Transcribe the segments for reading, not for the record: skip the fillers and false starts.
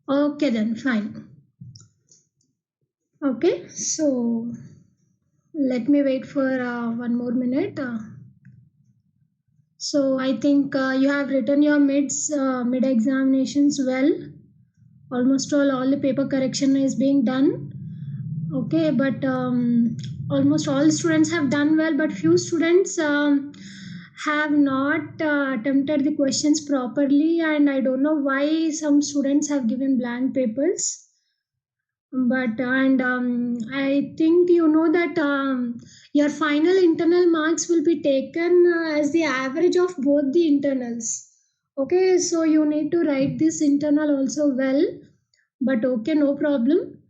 Okay, then fine. Okay, so let me wait for one more minute. So I think you have written your mid examinations well. Almost all the paper correction is being done. Okay, but almost all students have done well, but few students have not attempted the questions properly, and I don't know why some students have given blank papers. But and I think you know that your final internal marks will be taken as the average of both the internals. Okay, so you need to write this internal also well, but okay, no problem,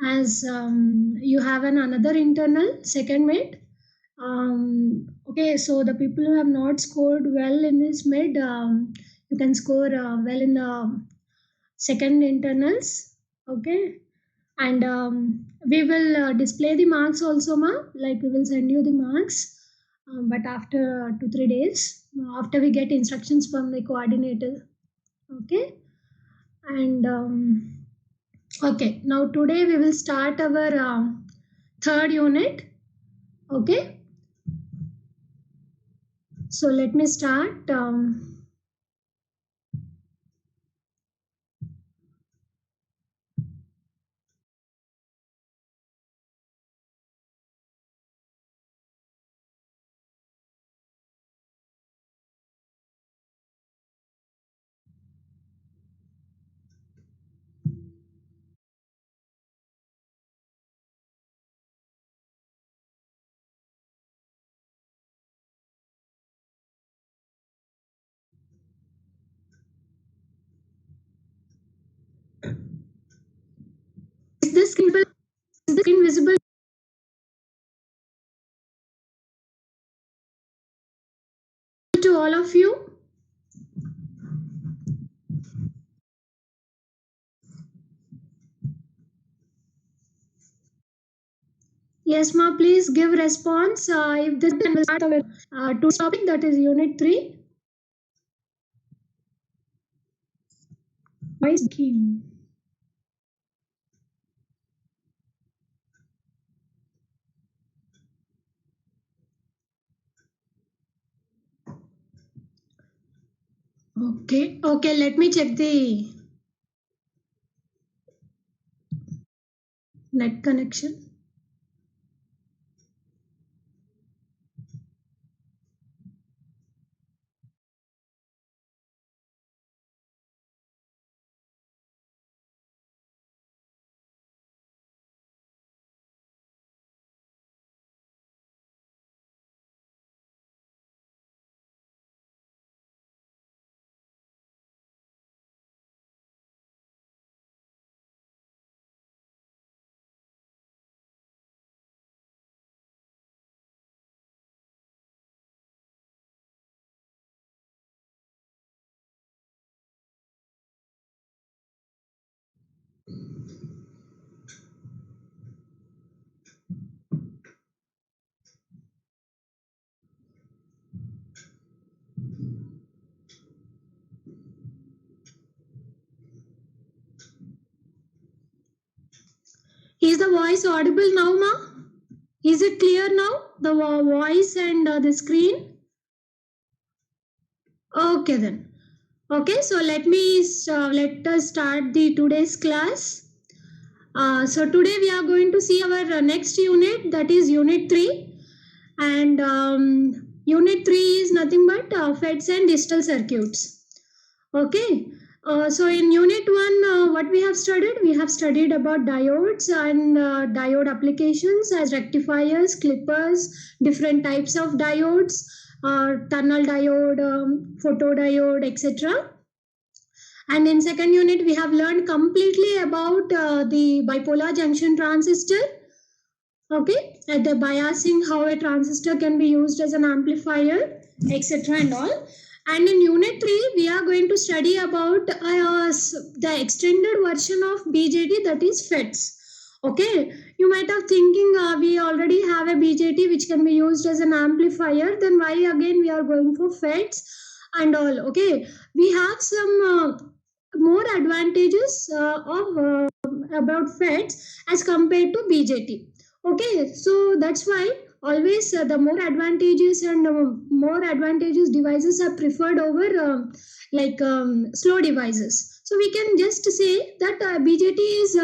as you have another internal second mid. Okay, so the people who have not scored well in this mid, you can score well in the second internals. Okay, and we will display the marks also, ma, like we will send you the marks, but after 2 3 days, after we get instructions from the coordinator. Okay, and okay, now today we will start our third unit. Okay, so let me start. Is the screen visible to all of you? Yes, ma, please give response if this will start our today's topic, that is unit 3. Why is king? Okay, okay, let me check the net connection. Is the voice audible now, ma? Is it clear now? The voice and the screen? Okay then. Okay, so let us start the today's class. So today we are going to see our next unit, that is unit 3, and unit 3 is nothing but FETs and digital circuits. Okay, so in unit 1, what we have studied? We have studied about diodes and diode applications as rectifiers, clippers, different types of diodes, tunnel diode, photodiode, etc. And in second unit, we have learned completely about the bipolar junction transistor. Okay, at the biasing, how a transistor can be used as an amplifier, etc. and all. And in unit 3, we are going to study about the extended version of BJT, that is FETs. Okay, you might have thinking we already have a BJT which can be used as an amplifier, then why again we are going for FETs and all. Okay, we have some more advantages about FETs as compared to BJT. Okay, so that's why always the more advantages and more advantageous devices are preferred over slow devices. So we can just say that BJT is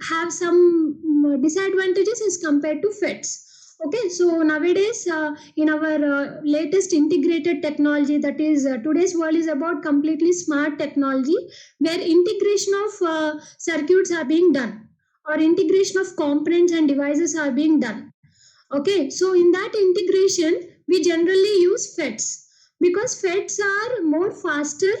have some disadvantages as compared to FETs. Okay, so nowadays in our latest integrated technology, that is today's world is about completely smart technology, where integration of circuits are being done, or integration of components and devices are being done. Okay, so in that integration we generally use FETs, because FETs are more faster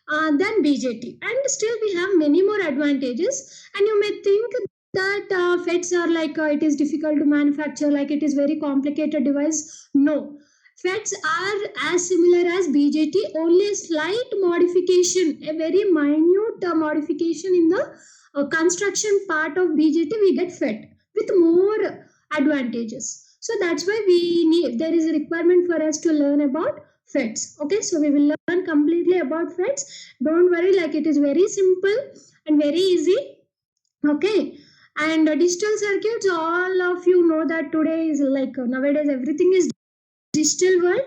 than BJT, and still we have many more advantages. And you may think that FETs are it is difficult to manufacture, like it is very complicated device. No, FETs are as similar as BJT, only a slight modification, a very minute modification in the construction part of BJT. We get FET with more advantages. So that's why there is a requirement for us to learn about FETs. Okay, so we will learn completely about FETs. Don't worry, it is very simple and very easy. Okay, and digital circuits, all of you know that today is nowadays everything is digital world,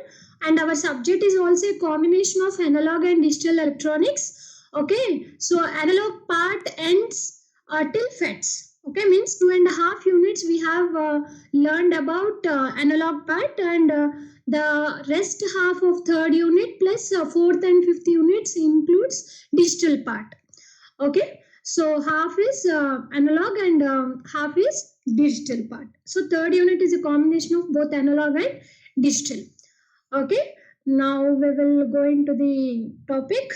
and our subject is also a combination of analog and digital electronics. Okay, so analog part ends till FETs. Okay, means 2.5 units we have learned about analog part, and the rest half of third unit plus fourth and fifth units includes digital part. Okay, so half is analog and half is digital part. So third unit is a combination of both analog and digital. Okay, now we will go into the topic.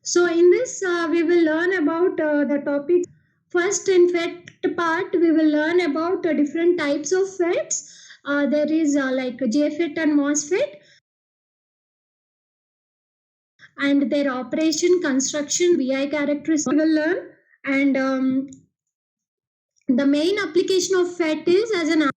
So in this we will learn about the topic. First, in FET part, we will learn about different types of FETs. There is JFET and MOSFET, and their operation, construction, VI characteristics we will learn. And the main application of FET is as an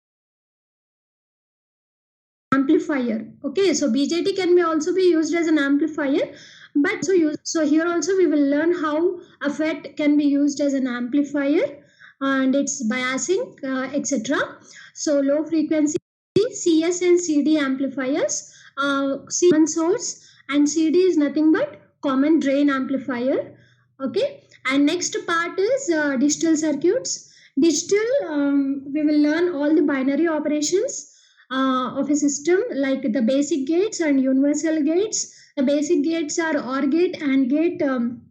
amplifier. Okay, so BJT can be also be used as an amplifier, but so here also we will learn how a FET can be used as an amplifier and its biasing, etc. So low frequency CS and CD amplifiers, common source, and CD is nothing but common drain amplifier. Okay, and next part is digital circuits. Digital, we will learn all the binary operations of a system, like the basic gates and universal gates. The basic gates are OR gate, AND gate, and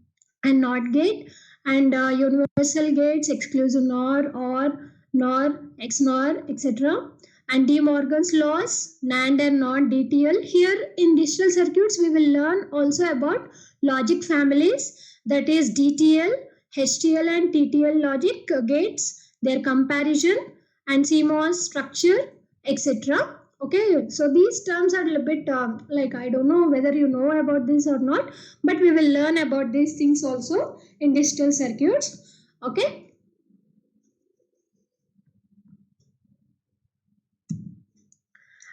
NOT gate, and universal gates, exclusive NOR, OR, NOR, XNOR, etc. And De Morgan's laws, NAND and NOT, DTL. Here in digital circuits, we will learn also about logic families, that is DTL, HTL and TTL logic gates, their comparison, and CMOS structure, etc. Okay, so these terms are a little bit I don't know whether you know about this or not, but we will learn about these things also in digital circuits. Okay,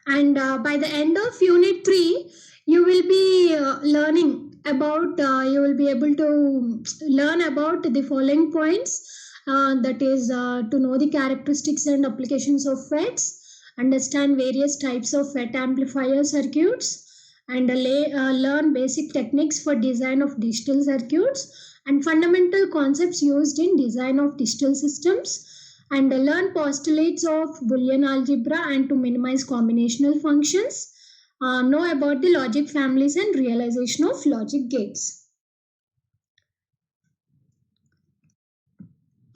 and by the end of unit 3 you will be learning about you will be able to learn about the following points, that is to know the characteristics and applications of FETs, understand various types of FET amplifier circuits, and learn basic techniques for design of digital circuits, and fundamental concepts used in design of digital systems, and learn postulates of Boolean algebra and to minimize combinational functions, know about the logic families and realization of logic gates.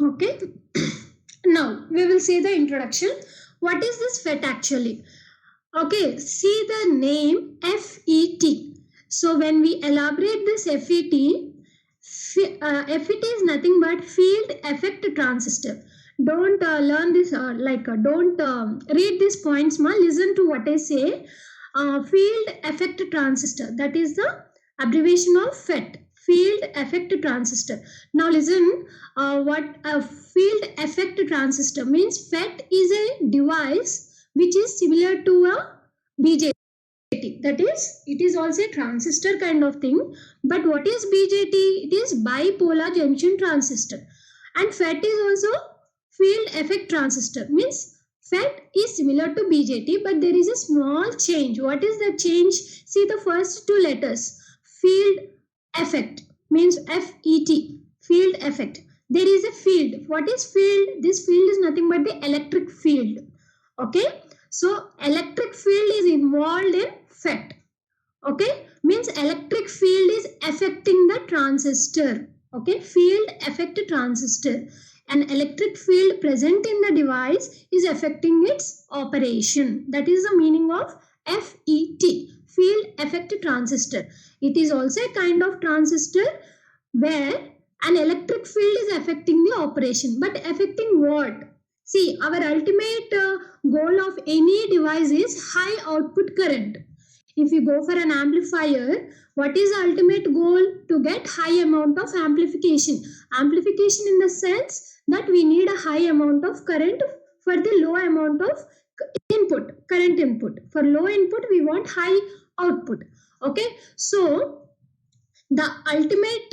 Okay, now we will see the introduction. What is this FET actually? Okay, see the name FET. So when we elaborate this FET, FET is nothing but field effect transistor. Don't learn this don't read these points, listen to what I say. Field effect transistor, that is the abbreviation of FET, field effect transistor. Now listen, what a field effect transistor means. FET is a device which is similar to a BJT. BJT. That is, it is also a transistor kind of thing. But what is BJT? It is bipolar junction transistor. And FET is also field effect transistor. Means FET is similar to BJT, but there is a small change. What is the change? See the first two letters. Field effect means FET. Field effect. There is a field. What is field? This field is nothing but the electric field. Okay. So electric field is involved in FET. Okay. Means electric field is affecting the transistor. Okay. Field affect transistor. An electric field present in the device is affecting its operation. That is the meaning of FET. Field effect transistor. It is also a kind of transistor where an electric field is affecting the operation. But affecting what? See, our ultimate goal of any device is high output current. If you go for an amplifier, what is the ultimate goal? To get high amount of amplification. Amplification in the sense that we need a high amount of current for the low amount of input, current input. For low input, we want high output. Okay, so the ultimate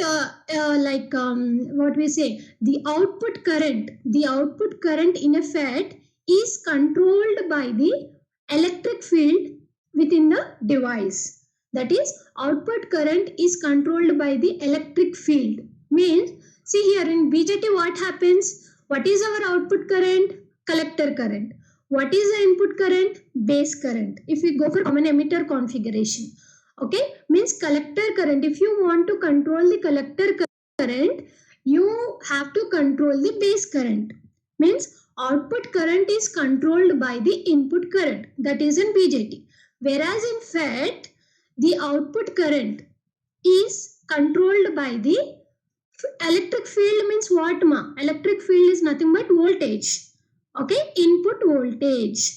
the output current in a FET is controlled by the electric field within the device. That is, output current is controlled by the electric field. Means, see here in BJT what happens? What is our output current? Collector current. What is the input current? Base current. If we go for common emitter configuration. Okay, means collector current. If you want to control the collector current, you have to control the base current. Means output current is controlled by the input current. That is in BJT. Whereas in FET, the output current is controlled by the electric field. Means what ma? Electric field is nothing but voltage. Okay, input voltage.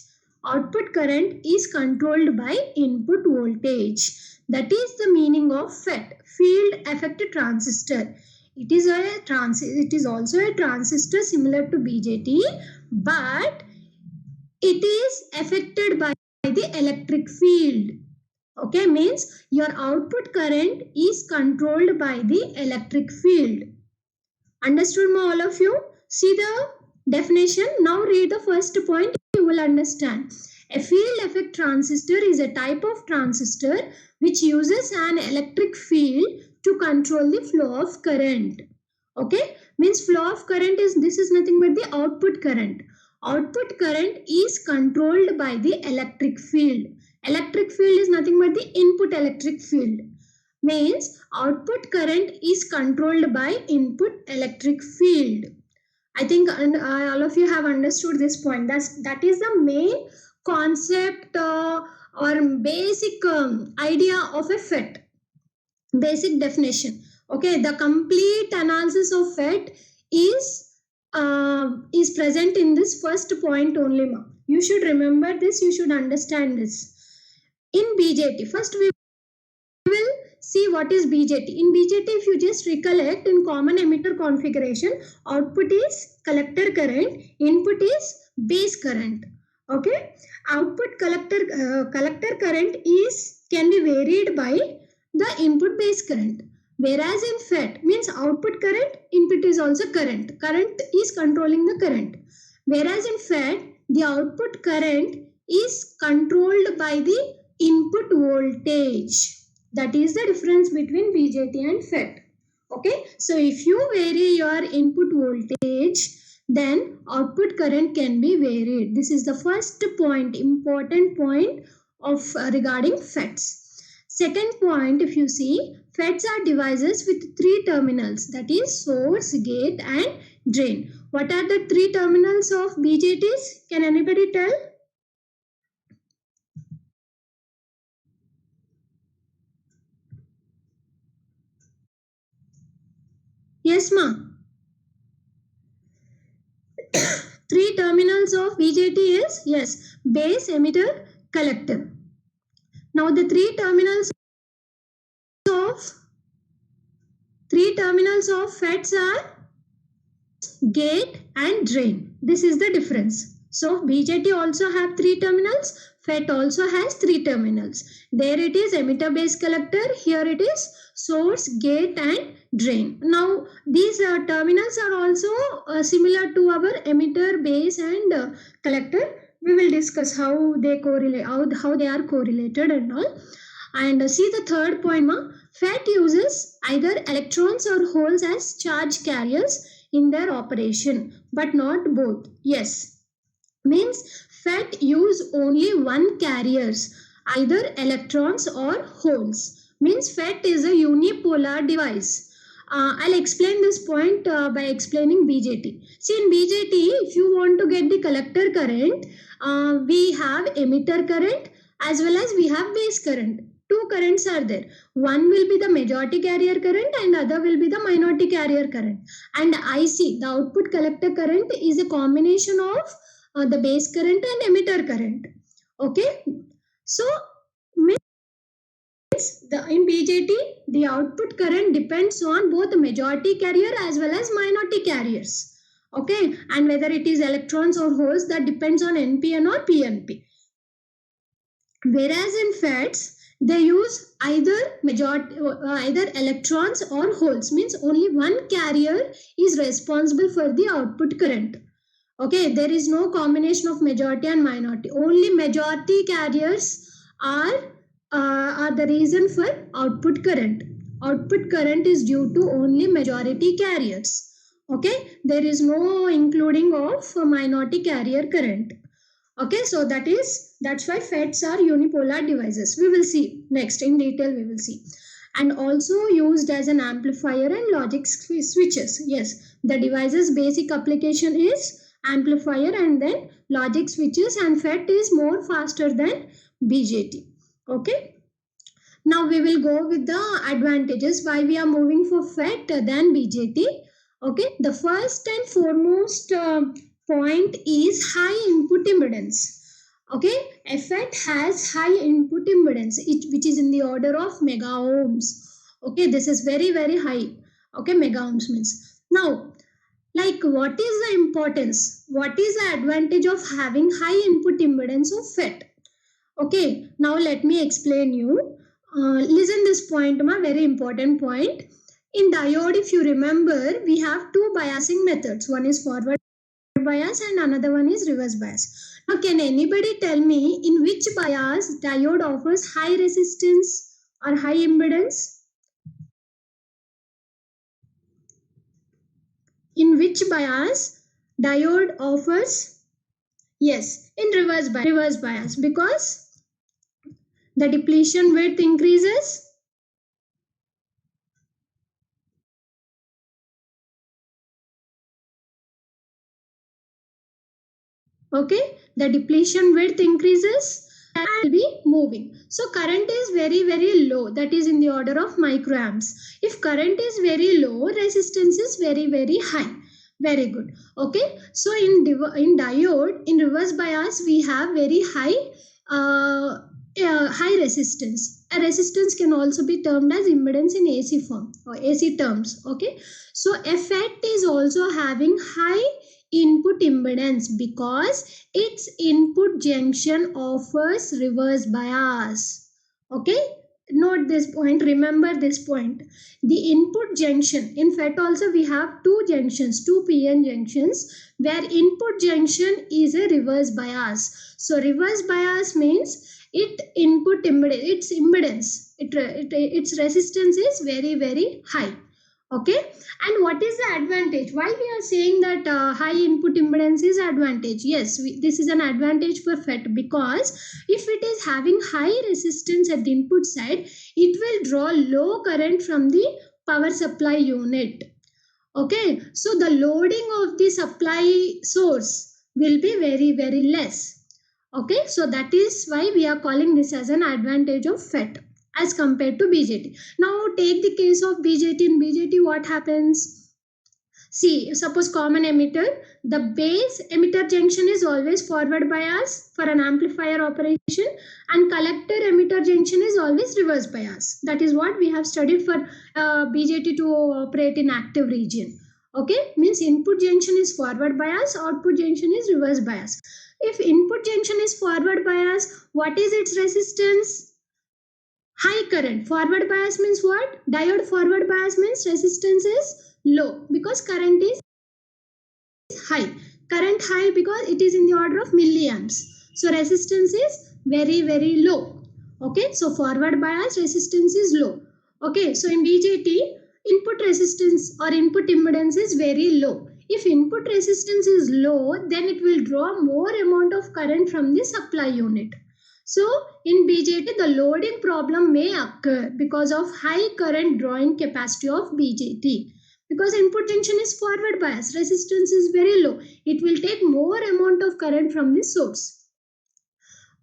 Output current is controlled by input voltage. That is the meaning of FET, field effect transistor. It is also a transistor similar to BJT, but it is affected by the electric field. Okay, means your output current is controlled by the electric field. Understood, all of you? See the definition. Now read the first point. You will understand. A field effect transistor is a type of transistor which uses an electric field to control the flow of current. Okay, means flow of current is, this is nothing but the output current. Output current is controlled by the electric field. Electric field is nothing but the input electric field. Means output current is controlled by input electric field. I think all of you have understood this point. That is the main concept or basic idea of a FET. Basic definition. Okay, the complete analysis of FET is present in this first point only. You should remember this. You should understand this. In BJT, first we will see what is BJT. In BJT, if you just recollect, in common emitter configuration, output is collector current, input is base current. Okay, output collector current can be varied by the input base current. Whereas in FET, means output current, input is also current. Current is controlling the current. Whereas in FET, the output current is controlled by the input voltage. That is the difference between BJT and FET. Okay, so if you vary your input voltage, then output current can be varied. This is the first point, important point of regarding FETs. Second point, if you see, FETs are devices with three terminals, that is source, gate and drain. What are the three terminals of BJTs? Can anybody tell? Yes, ma'am. Three terminals of BJT is, yes, base, emitter, collector. Now the three terminals of FETs are gate and drain. This is the difference. So BJT also have three terminals, FET also has 3 terminals. There it is emitter base collector, here it is source, gate and drain. Now these terminals are also similar to our emitter, base and collector. We will discuss how they correlate, how they are correlated and all. And see the third point, FET uses either electrons or holes as charge carriers in their operation, but not both. Yes, means FET use only one carriers, either electrons or holes. Means FET is a unipolar device. I'll explain this point by explaining BJT. See, in BJT, if you want to get the collector current, we have emitter current as well as we have base current. Two currents are there. One will be the majority carrier current and other will be the minority carrier current. And IC, the output collector current, is a combination of the base current and emitter current. Okay. So, in BJT, the output current depends on both the majority carrier as well as minority carriers. Okay. And whether it is electrons or holes, that depends on NPN or PNP. Whereas in FETs, they use either electrons or holes. Means only one carrier is responsible for the output current. Okay, there is no combination of majority and minority. Only majority carriers are the reason for output current. Output current is due to only majority carriers. Okay, there is no including of minority carrier current. Okay, so that's why FETs are unipolar devices. We will see next in detail. We will see. And also used as an amplifier and logic switches. Yes, the device's basic application is amplifier and then logic switches, and FET is more faster than BJT. Okay. Now we will go with the advantages why we are moving for FET than BJT. Okay. The first and foremost point is high input impedance. Okay, FET has high input impedance, which is in the order of mega ohms. Okay, this is very, very high. Okay, mega ohms means. Now, like what is the importance? What is the advantage of having high input impedance of FET? Okay, now let me explain you. Listen this point, very important point. In diode, if you remember, we have two biasing methods. One is forward bias and another one is reverse bias. Now, can anybody tell me in which bias diode offers high resistance or high impedance? In which bias diode offers? Yes, in reverse bias, because the depletion width increases. Okay, the depletion width increases and will be moving. So current is very, very low, that is in the order of microamps. If current is very low, resistance is very, very high. Very good. Okay, so in diode, in reverse bias, we have very high high resistance. A resistance can also be termed as impedance in AC form or AC terms. Okay, so FET is also having high input impedance because its input junction offers reverse bias. Okay, note this point, remember this point. The input junction, in FET also we have two junctions, two PN junctions, where input junction is a reverse bias. So reverse bias means its impedance, its resistance is very, very high. Okay, and what is the advantage? Why we are saying that high input impedance is advantage? Yes, this is an advantage for FET because if it is having high resistance at the input side, it will draw low current from the power supply unit. Okay, so the loading of the supply source will be very, very less. Okay, so that is why we are calling this as an advantage of FET as compared to BJT. Now take the case of BJT. In BJT, what happens? See, suppose common emitter, the base emitter junction is always forward bias for an amplifier operation, and collector emitter junction is always reverse bias. That is what we have studied for BJT to operate in active region. Okay, means input junction is forward bias, output junction is reverse bias. If input junction is forward bias, what is its resistance? High current. Forward bias means what? Diode forward bias means resistance is low because current is high. Current high because it is in the order of milliamps. So resistance is very low. Okay, so forward bias resistance is low. Okay, so in BJT, input resistance or input impedance is very low. If input resistance is low, then it will draw more amount of current from the supply unit. So in BJT, the loading problem may occur because of high current drawing capacity of BJT. Because input junction is forward bias, resistance is very low. It will take more amount of current from the source.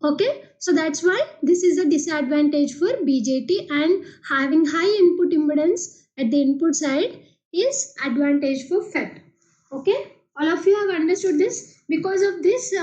Okay, so that's why this is a disadvantage for BJT, and having high input impedance at the input side is advantage for FET. Okay, all of you have understood this. Because of this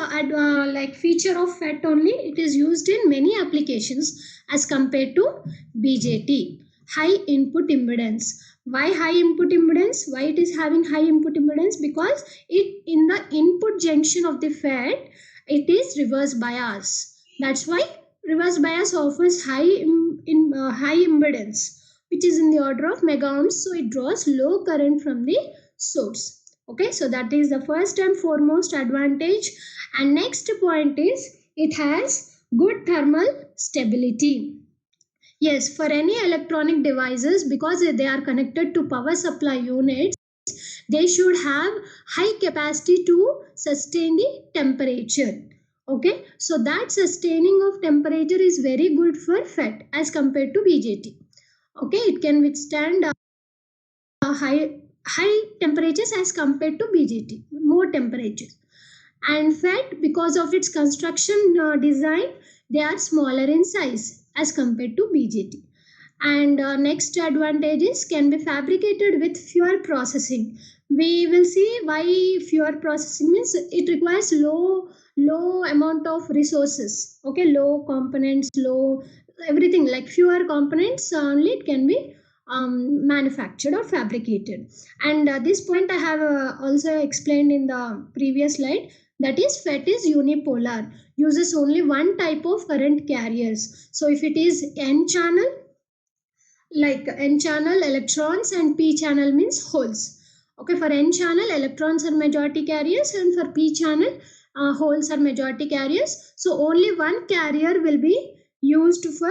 like feature of FET only, it is used in many applications as compared to BJT. High input impedance. Why high input impedance? Why it is having high input impedance? Because it in the input junction of the FET, it is reverse bias. That's why reverse bias offers high impedance, which is in the order of mega ohms. So it draws low current from the source. Okay, so that is the first and foremost advantage. And next point is it has good thermal stability. Yes, for any electronic devices, because they are connected to power supply units, they should have high capacity to sustain the temperature. Okay, so that sustaining of temperature is very good for FET as compared to BJT. Okay, it can withstand high temperatures as compared to BJT, more temperatures. And FET, because of its construction design, they are smaller in size as compared to BJT. And next advantages can be fabricated with fewer processing. We will see why fewer processing means it requires low amount of resources. Okay, low components, low everything, like fewer components only it can be manufactured or fabricated. And this point I have also explained in the previous slide, that is FET is unipolar, uses only one type of current carriers. So if it is N channel, like N channel electrons, and P channel means holes. Okay, for N channel electrons are majority carriers, and for P channel holes are majority carriers. So only one carrier will be used for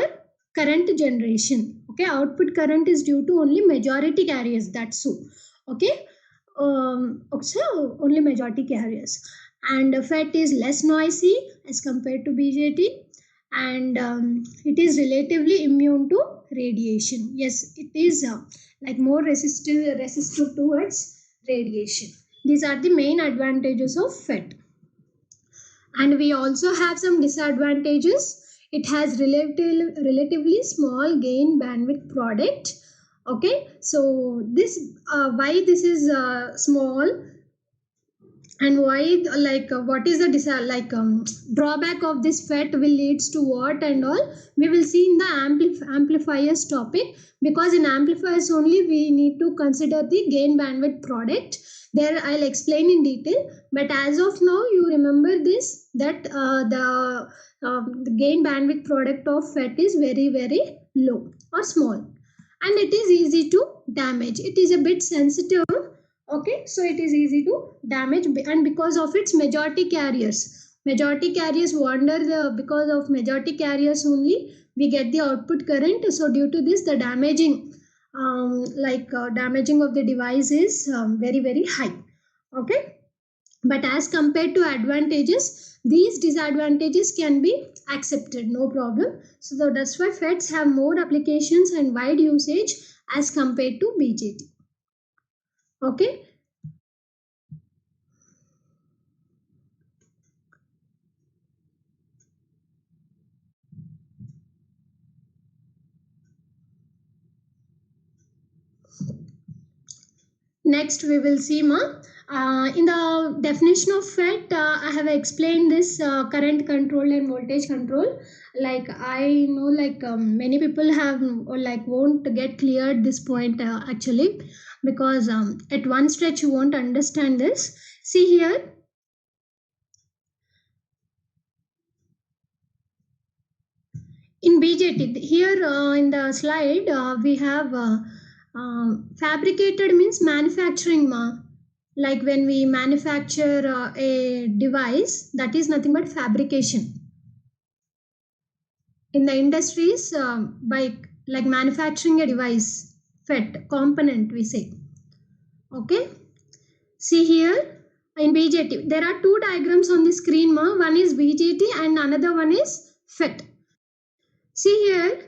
current generation. Okay, output current is due to only majority carriers, that's so. Okay, so only majority carriers. And FET is less noisy as compared to BJT, and it is relatively immune to radiation. Yes, it is like more resistive towards radiation. These are the main advantages of FET. And we also have some disadvantages. It has relatively small gain bandwidth product. Okay, so this why this is small, and why what is the drawback of this FET will leads to what and all, we will see in the amplifiers topic. Because in amplifiers only we need to consider the gain bandwidth product. There I'll explain in detail, but as of now you remember this, that the gain bandwidth product of FET is very low or small, and it is easy to damage. It is a bit sensitive. Okay, so it is easy to damage, and because of its majority carriers wander because of majority carriers only we get the output current. So due to this, the damaging damaging of the device is very high. Okay, but as compared to advantages, these disadvantages can be accepted, no problem. So that's why FETs have more applications and wide usage as compared to BJT. Okay, next we will see in the definition of FET, I have explained this current control and voltage control. Like I know many people have won't get cleared this point actually, because at one stretch you won't understand this. See here, in BJT here in the slide we have fabricated means manufacturing like when we manufacture a device, that is nothing but fabrication. In the industries by like manufacturing a device, FET component we say. Okay, see here in BJT there are two diagrams on the screen one is BJT and another one is FET. See here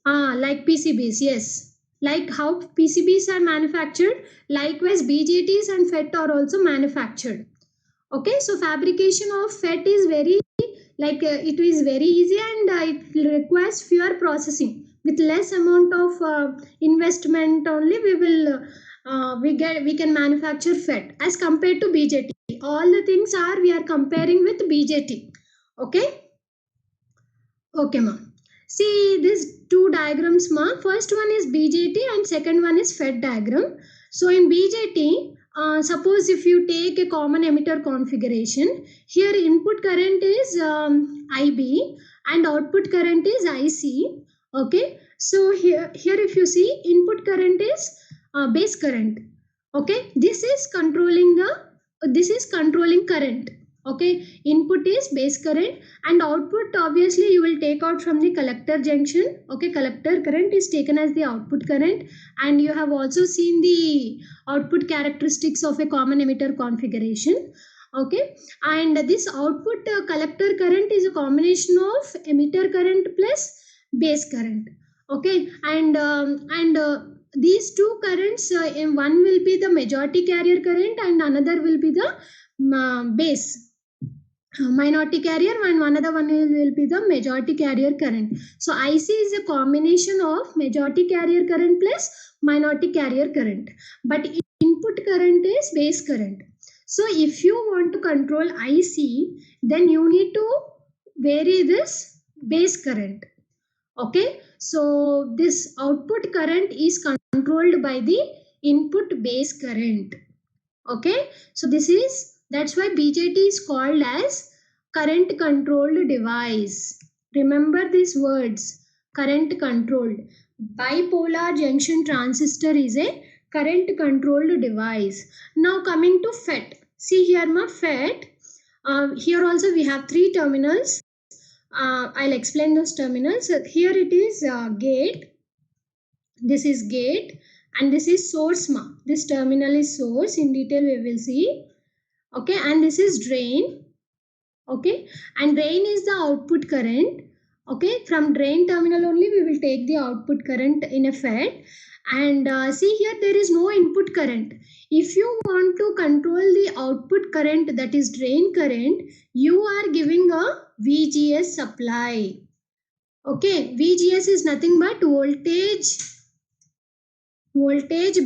like PCBs, yes, like how PCBs are manufactured, likewise BJTs and FET are also manufactured. Okay, so fabrication of FET is very like it is very easy and it requires fewer processing. With less amount of investment only we can manufacture FET as compared to BJT. All the things are we are comparing with BJT. Okay, okay ma. See these two diagrams ma. First one is BJT and second one is FET diagram. So in BJT, suppose if you take a common emitter configuration, here input current is IB and output current is IC. Okay, so here if you see input current is base current. Okay, this is controlling current. Okay, input is base current and output obviously you will take out from the collector junction. Okay, collector current is taken as the output current, and you have also seen the output characteristics of a common emitter configuration. Okay, and this output collector current is a combination of emitter current plus base current. Okay, and these two currents in one will be the majority carrier current and another will be the base minority carrier, and one other one will be the majority carrier current. So IC is a combination of majority carrier current plus minority carrier current, but input current is base current. So if you want to control IC, then you need to vary this base current. Okay, so this output current is controlled by the input base current. Okay, so that's why BJT is called as current controlled device. Remember these words, current controlled. Bipolar junction transistor is a current controlled device. Now coming to FET. See here ma FET. Here also we have three terminals. I'll explain those terminals. Here it is gate. This is gate and this is source ma. This terminal is source. In detail we will see. Okay, and this is drain. Okay, and drain is the output current. Okay, from drain terminal only we will take the output current in a FET. And see here there is no input current. If you want to control the output current, that is drain current, you are giving a VGS supply. Okay, VGS is nothing but voltage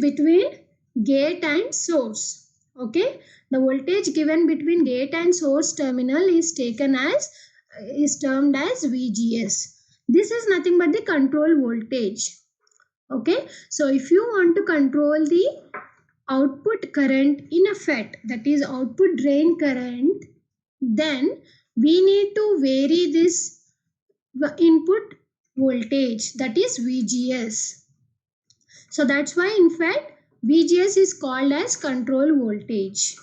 between gate and source. Okay, the voltage given between gate and source terminal is termed as VGS. This is nothing but the control voltage. Okay, so if you want to control the output current in a FET, that is output drain current, then we need to vary this input voltage, that is VGS. So that's why in FET VGS is called as control voltage.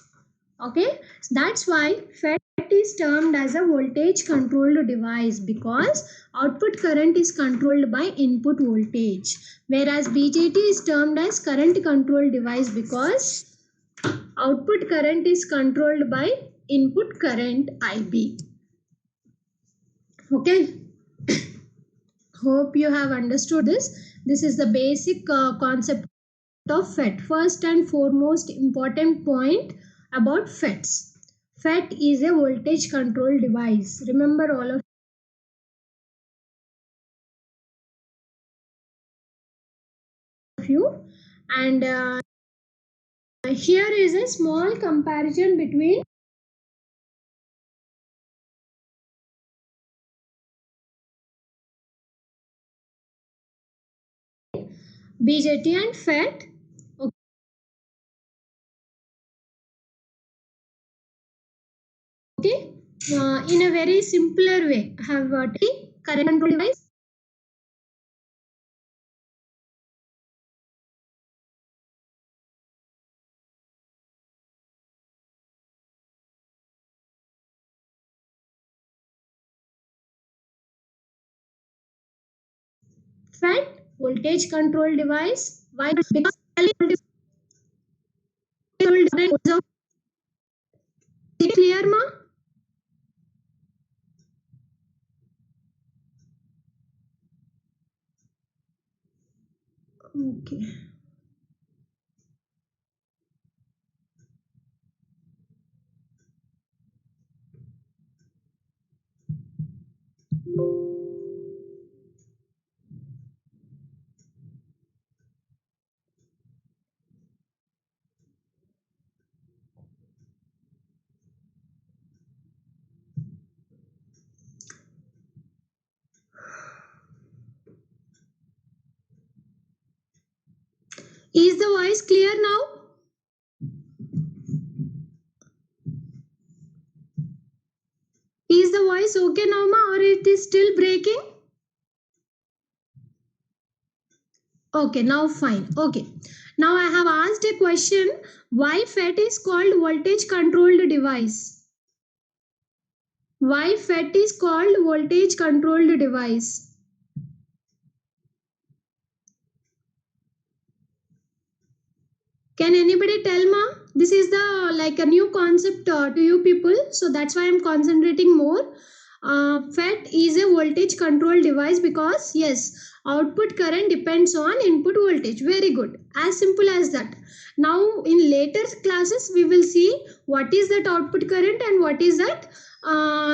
Okay, that's why FET is termed as a voltage controlled device, because output current is controlled by input voltage, whereas BJT is termed as current controlled device because output current is controlled by input current IB. Okay, hope you have understood this. This is the basic concept of FET. First and foremost important point about FETs. FET is a voltage control device. Remember all of you. And here is a small comparison between BJT and FET. Okay, in a very simpler way, I have current control device? FET, voltage control device. Why? Because is it clear, ma? Okay. Is the voice clear now? Is the voice okay now, ma, or it is still breaking? Okay, now fine. Okay. Now I have asked a question. Why FET is called voltage controlled device? Why FET is called voltage controlled device? Can anybody tell, ma? This is the like a new concept to you people, so that's why I'm concentrating more. FET is a voltage control device because yes, output current depends on input voltage. Very good, as simple as that. Now in later classes we will see what is that output current and what is that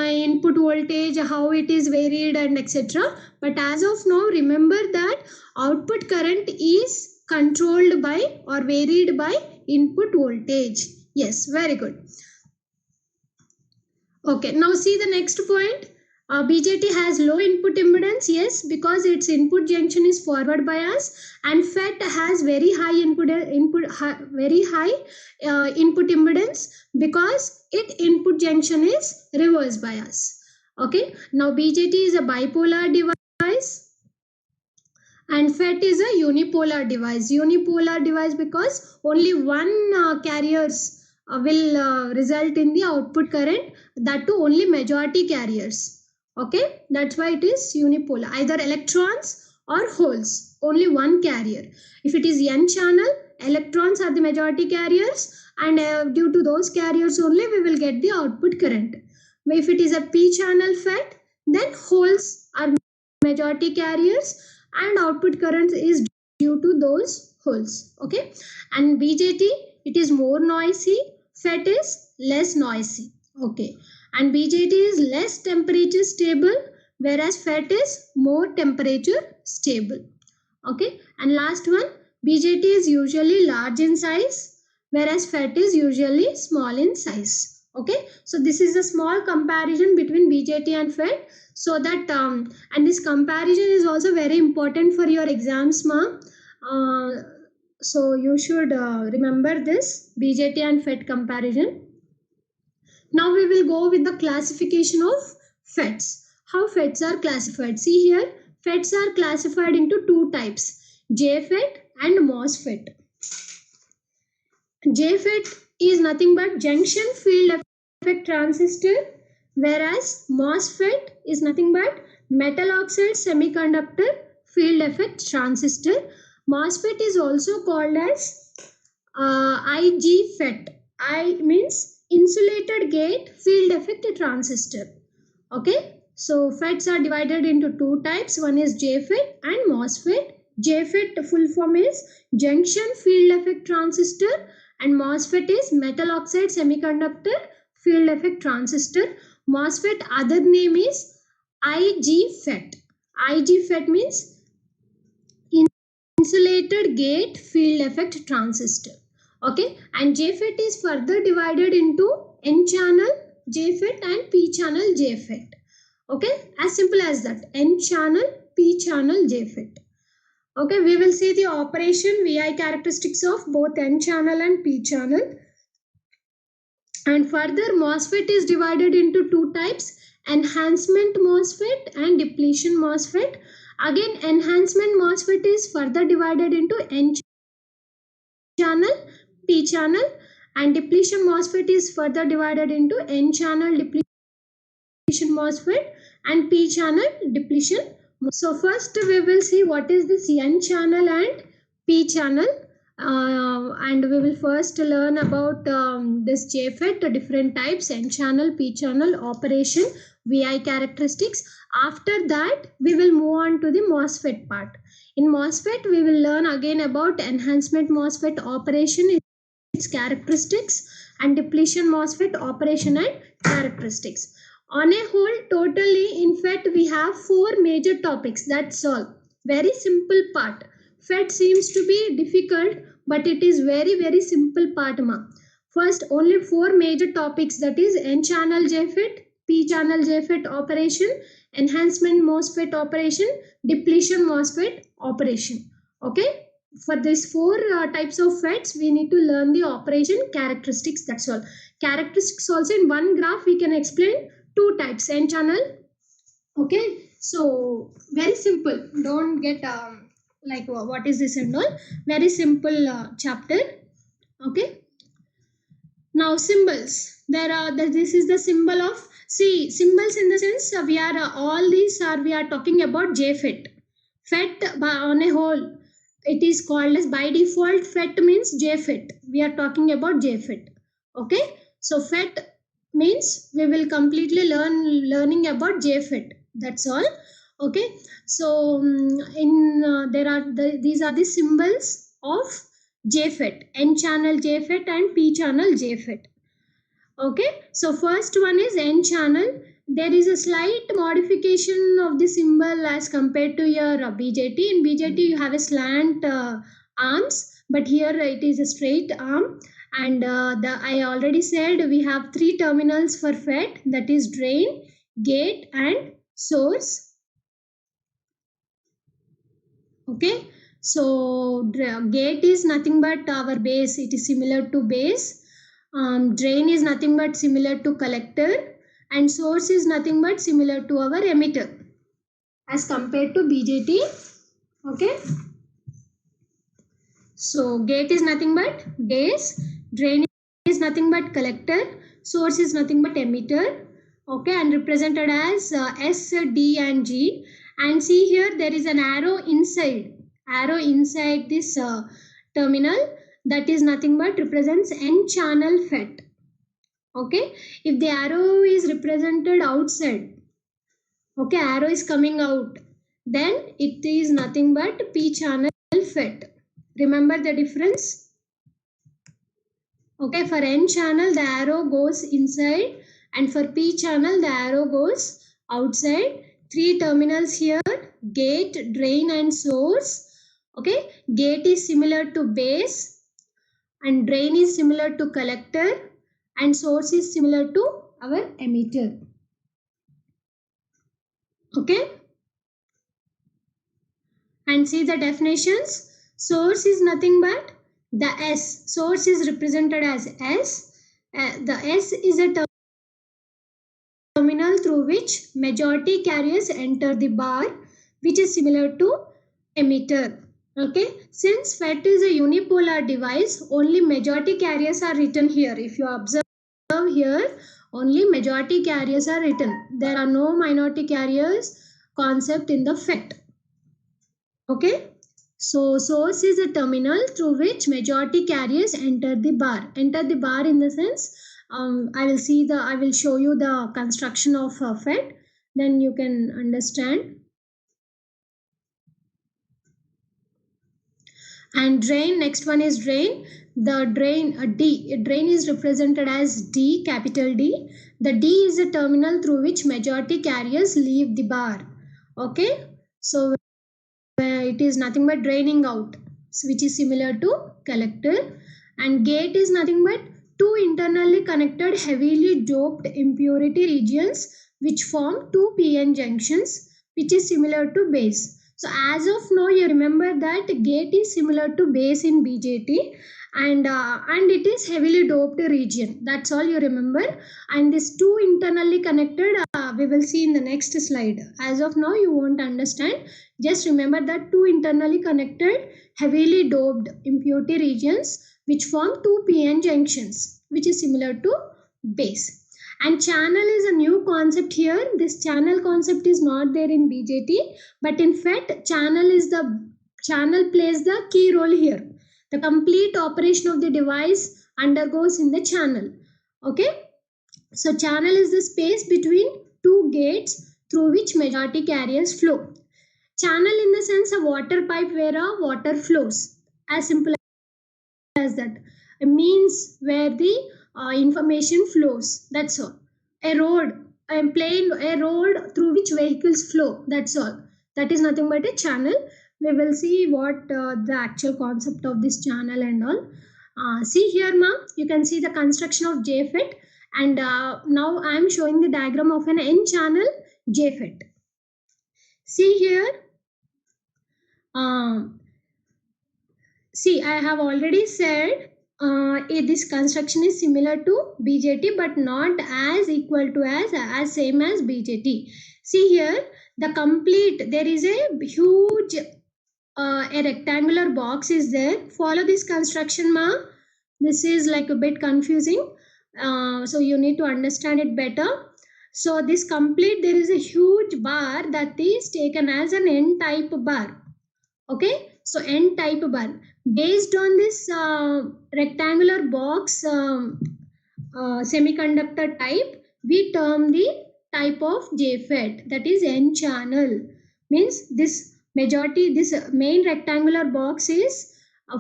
input voltage, how it is varied and etc. But as of now, remember that output current is controlled by or varied by input voltage. Yes, very good. Okay, now see the next point. BJT has low input impedance, yes, because its input junction is forward bias, and FET has very high input impedance because its input junction is reverse bias. Okay, now BJT is a bipolar device and FET is a unipolar device. Unipolar device because only one carriers will result in the output current, that too only majority carriers. Okay, that's why it is unipolar, either electrons or holes, only one carrier. If it is n channel, electrons are the majority carriers, and due to those carriers only we will get the output current. If it is a p channel FET, then holes are majority carriers and output current is due to those holes. Okay, and BJT, it is more noisy, FET is less noisy. Okay, and BJT is less temperature stable, whereas FET is more temperature stable. Okay, and last one, BJT is usually large in size, whereas FET is usually small in size. Okay, so this is a small comparison between BJT and FET, so that and this comparison is also very important for your exams, ma. So you should remember this BJT and FET comparison. Now we will go with the classification of FETs. How FETs are classified? See here, FETs are classified into two types, JFET and MOSFET. JFET is nothing but junction field effect transistor, whereas MOSFET is nothing but metal oxide semiconductor field effect transistor. MOSFET is also called as IGFET. I means insulated gate field effect transistor. Okay, so FETs are divided into two types. One is JFET and MOSFET. JFET full form is junction field effect transistor, and MOSFET is metal oxide semiconductor field effect transistor. MOSFET other name is IGFET. IGFET means insulated gate field effect transistor. Okay, and JFET is further divided into N channel JFET and P channel JFET. Okay, as simple as that, N channel, P channel JFET. Okay, we will see the operation VI characteristics of both N channel and P channel. And further, MOSFET is divided into two types, enhancement MOSFET and depletion MOSFET. Again, enhancement MOSFET is further divided into N channel, P channel, and depletion MOSFET is further divided into N channel depletion MOSFET and P channel depletion. So first we will see what is this N channel and P channel, and we will first learn about this JFET, different types, N channel, P channel, operation, VI characteristics. After that we will move on to the MOSFET part. In MOSFET we will learn again about enhancement MOSFET operation, its characteristics, and depletion MOSFET operation and characteristics. On a whole, totally in FET we have 4 major topics. That's all. Very simple part. FET seems to be difficult, but it is very simple part, ma. First, only 4 major topics, that is N channel JFET, P channel JFET operation, enhancement MOSFET operation, depletion MOSFET operation. Okay. For these 4 types of FETs, we need to learn the operation characteristics. That's all. Characteristics also in one graph we can explain 2 types, N channel. Okay. So very simple. Don't get like what is this and all. Very simple chapter. Okay. Now symbols. This is the symbol of, see, symbols in the sense we are all these are we are talking about JFET. FET on a whole, it is called as by default FET means JFET. We are talking about JFET. Okay. So FET means we will completely learning about JFET. That's all. Okay. So these are the symbols of JFET, N channel JFET and P channel JFET. Okay. So first one is N channel. There is a slight modification of the symbol as compared to your BJT. In BJT you have a slant arms, but here it is a straight arm. And I already said we have 3 terminals for FET, that is drain, gate and source. Okay. So gate is nothing but our base. It is similar to base. Drain is nothing but similar to collector. And source is nothing but similar to our emitter as compared to BJT. Okay. So gate is nothing but base, drain is nothing but collector, source is nothing but emitter. Okay, and represented as S, D and G. And see here there is an arrow inside this terminal, that is nothing but represents N channel FET. Okay, if the arrow is represented outside, okay, arrow is coming out, then it is nothing but P channel FET. Remember the difference? Okay, for N channel the arrow goes inside and for P channel the arrow goes outside. 3 terminals here, gate, drain and source. Okay, gate is similar to base and drain is similar to collector and source is similar to our emitter. Okay. And see the definitions. Source is nothing but the S. Source is represented as S. The S is a terminal through which majority carriers enter the bar, which is similar to emitter. Okay. Since FET is a unipolar device, only majority carriers are written here. If you observe here, only majority carriers are written. There are no minority carriers concept in the FET. Okay. So source is a terminal through which majority carriers enter the bar. Enter the bar in the sense, I will show you the construction of FET. Then you can understand. And drain, next one is drain. The drain, D. Drain is represented as D, capital D. The D is a terminal through which majority carriers leave the bar. Okay. So it is nothing but draining out, which is similar to collector. And gate is nothing but 2 internally connected heavily doped impurity regions which form 2 PN junctions, which is similar to base. So as of now, you remember that gate is similar to base in BJT, and it is heavily doped region. That's all you remember. And these two internally connected, we will see in the next slide. As of now, you won't understand. Just remember that two internally connected, heavily doped impurity regions which form two PN junctions, which is similar to base. And channel is a new concept here. This channel concept is not there in BJT, but in fact, channel plays the key role here. The complete operation of the device undergoes in the channel. Okay, so channel is the space between two gates through which majority carriers flow. Channel in the sense a water pipe where a water flows, as simple as that. A means where the information flows. That's all. A road, a road through which vehicles flow. That's all. That is nothing but a channel. We will see what the actual concept of this channel and all. See here, ma. You can see the construction of JFET, and now I am showing the diagram of an N channel JFET. See here. See, I have already said this construction is similar to BJT, but not as equal to as same as BJT. See here, there is a huge a rectangular box is there. Follow this construction, ma. This is like a bit confusing, so you need to understand it better. So there is a huge bar that is taken as an N-type bar. Okay, so N-type bar. Based on this rectangular box semiconductor type, we term the type of JFET, that is N-channel. Means this main rectangular box is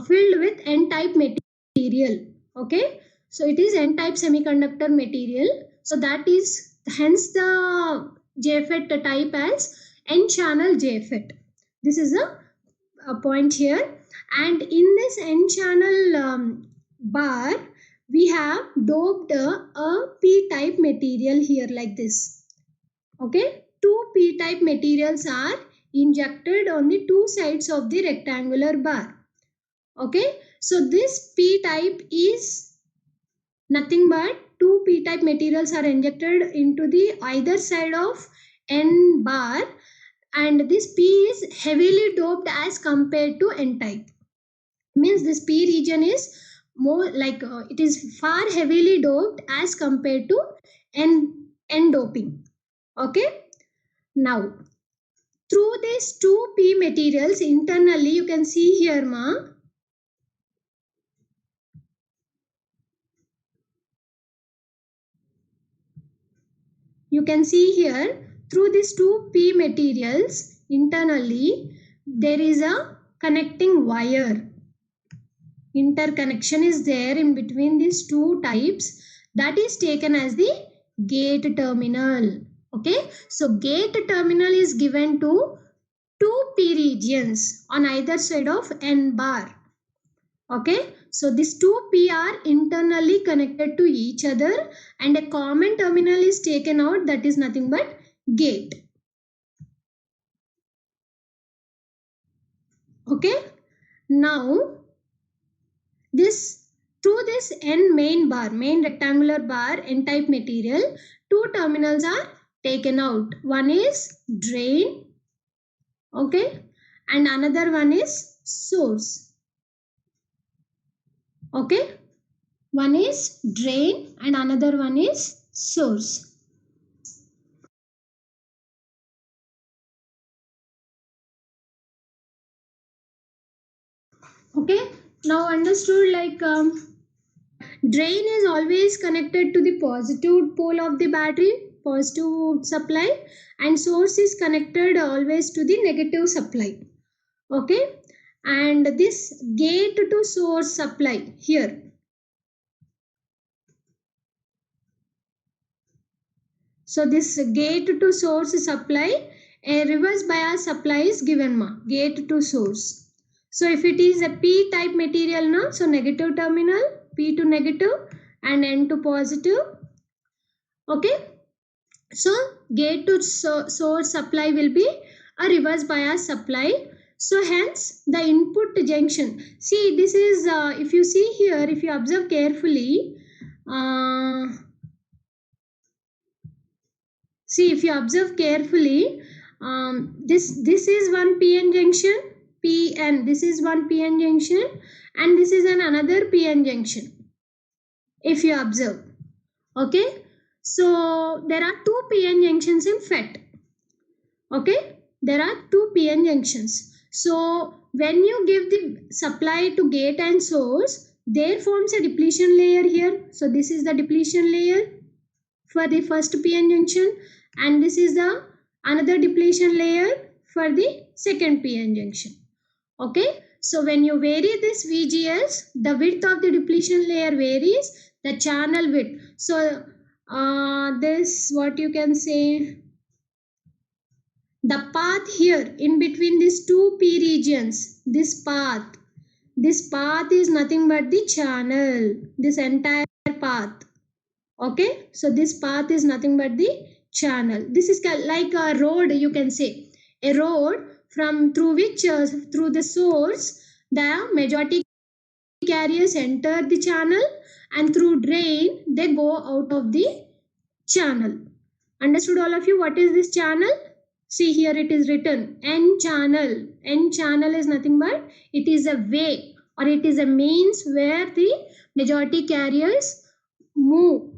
filled with N-type material. Okay, so it is N-type semiconductor material. So that is hence the JFET type as N-channel JFET. This is a point here. And in this N-channel bar, we have doped a P-type material here like this. Okay, two P-type materials are injected on the two sides of the rectangular bar. Okay, so this P-type is nothing but two P-type materials are injected into the either side of N bar, and this P is heavily doped as compared to N-type. Means this P region is more like it is far heavily doped as compared to N doping. Okay, now through these two P materials internally, you can see here, ma. You can see here, through these two P materials internally, there is a connecting wire. Interconnection is there in between these two types, that is taken as the gate terminal. Okay, so gate terminal is given to two P regions on either side of N bar. Okay, so these two P are internally connected to each other, and a common terminal is taken out, that is nothing but gate. Okay, now through this N main rectangular bar, N-type material, two terminals are taken out. One is drain, okay, and another one is source. Okay, one is drain and another one is source. Okay, now understood, like drain is always connected to the positive pole of the battery, positive supply, and source is connected always to the negative supply. Okay, and this gate to source supply here. So this gate to source supply, a reverse bias supply is given, ma, gate to source. So if it is a P-type material, na, so negative terminal, P to negative and N to positive. Okay, so gate to source supply will be a reverse bias supply. So hence the input junction. See, this is if you see here, if you observe carefully, see if you observe carefully, this is one PN junction, PN. This is one PN junction, and this is another PN junction. If you observe, okay. So there are two PN junctions in FET. Okay, there are two PN junctions. So when you give the supply to gate and source, there forms a depletion layer here. So this is the depletion layer for the first PN junction, and this is the another depletion layer for the second PN junction. Okay, so when you vary this VGS, the width of the depletion layer varies, the channel width. So this, what you can say, the path here in between these two P regions, this path is nothing but the channel, this entire path. Okay, so this path is nothing but the channel. This is like a road, you can say, a road from through which through the source the majority carriers enter the channel, and through drain they go out of the channel. Understood all of you? What is this channel? See, here it is written N channel. N channel is nothing but it is a way, or it is a means where the majority carriers move.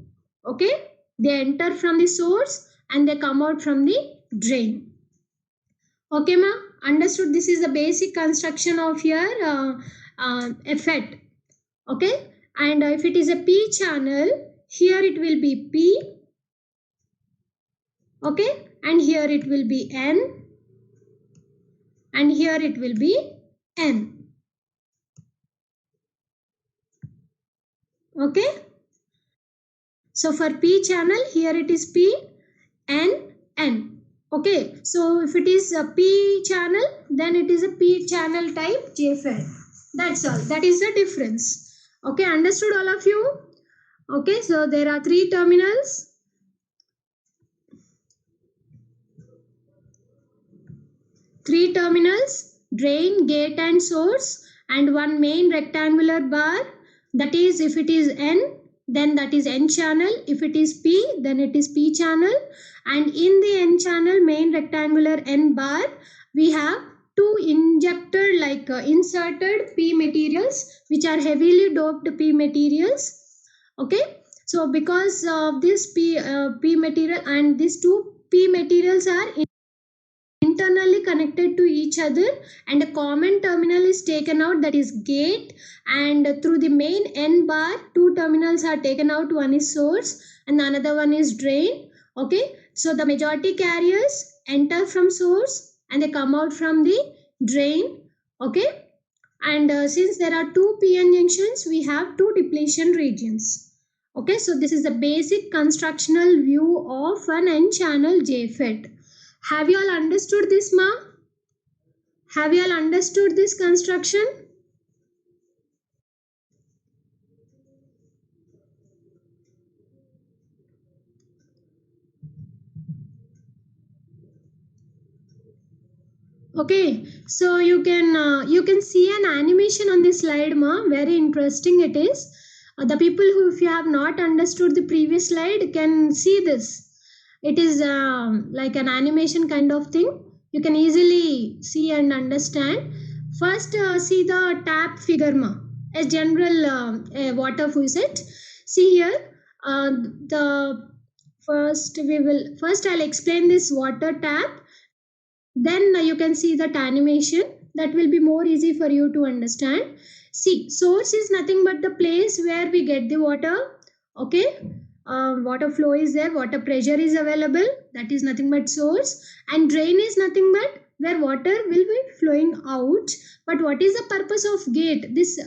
Okay, they enter from the source and they come out from the drain. Okay, ma, understood? This is the basic construction of your FET. Okay, and if it is a P channel, here it will be P. Okay, and here it will be N, and here it will be N. Okay, so for P channel, here it is P, N, N. Okay, so if it is a P channel, then it is a P channel type JFET. That's all. That is the difference. Okay, understood all of you? Okay, so there are three terminals. Three terminals, drain, gate and source, and one main rectangular bar. That is, if it is N, then that is N channel. If it is P, then it is P channel. And in the N channel main rectangular N bar, we have two injected inserted P materials, which are heavily doped P materials. Okay, so because of this P material, and these two P materials are internally connected to each other, and a common terminal is taken out, that is gate, and through the main N bar two terminals are taken out, one is source and another one is drain. Okay, so the majority carriers enter from source and they come out from the drain. Okay, and since there are two PN junctions, we have two depletion regions. Okay, so this is the basic constructional view of an N channel JFET. Have you all understood this, ma? Have you all understood this construction? Okay, so you can see an animation on this slide, ma. Very interesting it is. The people who, if you have not understood the previous slide, can see this. It is like an animation kind of thing. You can easily see and understand. First, see the tap figure, ma. A general water faucet. See here, first I'll explain this water tap. Then you can see that animation. That will be more easy for you to understand. See, source is nothing but the place where we get the water. Okay, water flow is there, water pressure is available, that is nothing but source. And drain is nothing but where water will be flowing out. But what is the purpose of gate? This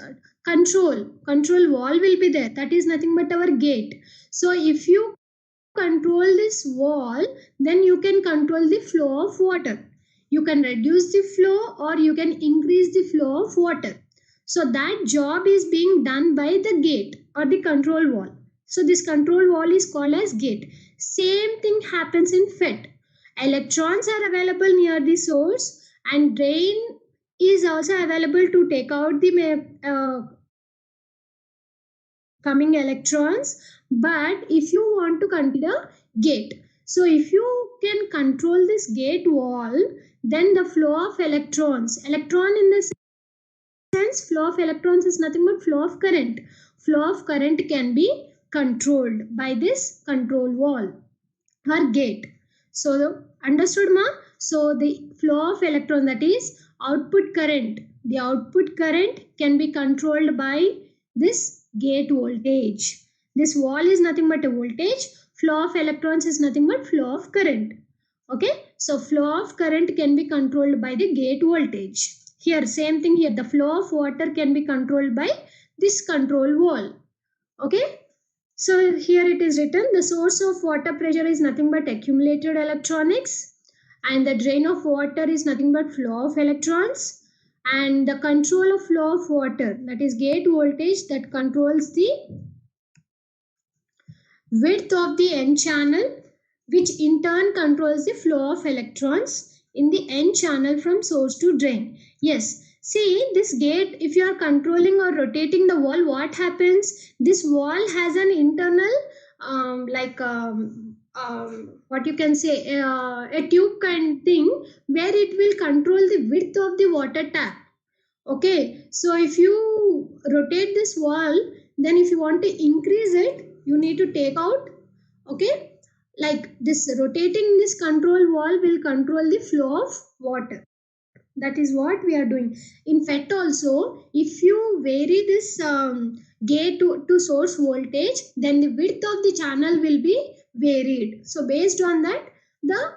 control wall will be there, that is nothing but our gate. So if you control this wall, then you can control the flow of water. You can reduce the flow or you can increase the flow of water. So that job is being done by the gate or the control wall. So this control wall is called as gate. Same thing happens in FET. electrons are available near the source, and drain is also available to take out the coming electrons. But if you want to consider gate, so if you can control this gate wall, then the flow of electrons, electron in the sense, flow of electrons is nothing but flow of current. Flow of current can be controlled by this control wall or gate. So understood ma? So the flow of electron, that is output current, the output current can be controlled by this gate voltage. This wall is nothing but a voltage. Flow of electrons is nothing but flow of current. Okay, so flow of current can be controlled by the gate voltage. Here same thing here, the flow of water can be controlled by this control wall. Okay, so here it is written, the source of water pressure is nothing but accumulated electronics, and the drain of water is nothing but flow of electrons, and the control of flow of water, that is gate voltage, that controls the width of the n channel, which in turn controls the flow of electrons in the n channel from source to drain. Yes, see this gate, if you are controlling or rotating the wall, what happens? This wall has an internal what you can say, a tube kind thing where it will control the width of the water tap. Okay, so if you rotate this wall, then if you want to increase it, you need to take out. Okay, like this, rotating this control wall will control the flow of water. That is what we are doing. In fact also, if you vary this gate to source voltage, then the width of the channel will be varied. So based on that, the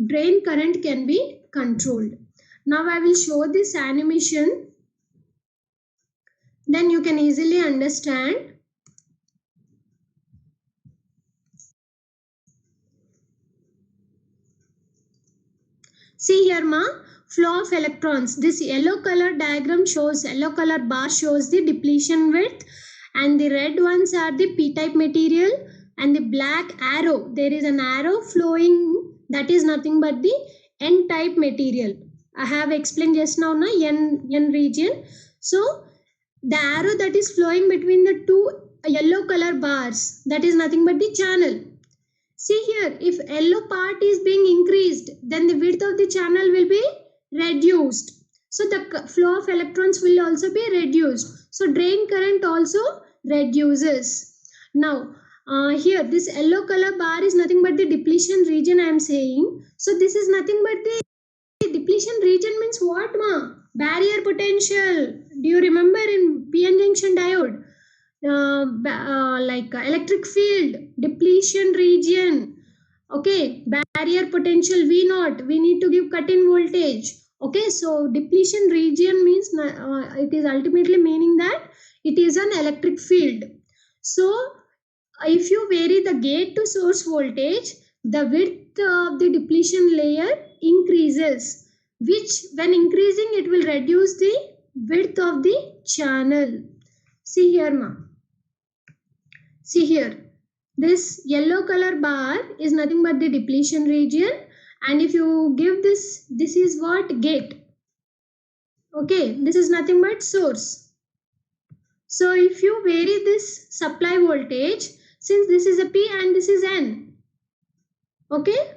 drain current can be controlled. Now I will show this animation, then you can easily understand. See here ma, flow of electrons. This yellow color diagram shows, yellow color bar shows the depletion width, and the red ones are the p-type material, and the black arrow, there is an arrow flowing, that is nothing but the n-type material. I have explained just now na, n region. So the arrow that is flowing between the two yellow color bars, that is nothing but the channel. See here, if yellow part is being increased, then the width of the channel will be reduced. So the flow of electrons will also be reduced. So drain current also reduces. Now here this yellow color bar is nothing but the depletion region I am saying. So this is nothing but the depletion region means what ma? Barrier potential. Do you remember in PN junction diode? Electric field, depletion region. Okay, barrier potential V0, we need to give cut-in voltage. Okay, so depletion region means it is ultimately meaning that it is an electric field. So if you vary the gate to source voltage, the width of the depletion layer increases, which when increasing it will reduce the width of the channel. See here ma. See here, this yellow color bar is nothing but the depletion region, and if you give this is what? Gate. Okay, this is nothing but source. So if you vary this supply voltage, since this is a P and this is N, okay,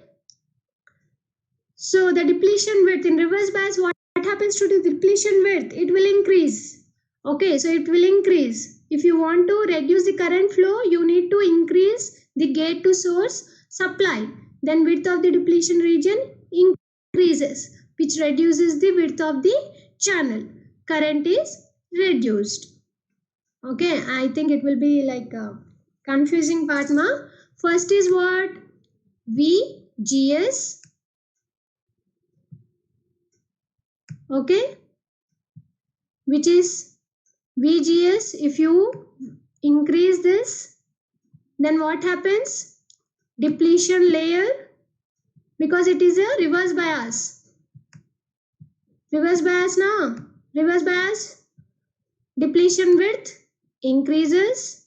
so the depletion width in reverse bias, what happens to the depletion width? It will increase. Okay, so it will increase. If you want to reduce the current flow, you need to increase the gate to source supply. Then width of the depletion region increases, which reduces the width of the channel. Current is reduced. Okay, I think it will be like a confusing part ma. First is what? VGS. Okay, which is VGS. If you increase this, then what happens? Depletion layer, because it is a reverse bias. Reverse bias now. Reverse bias, depletion width increases.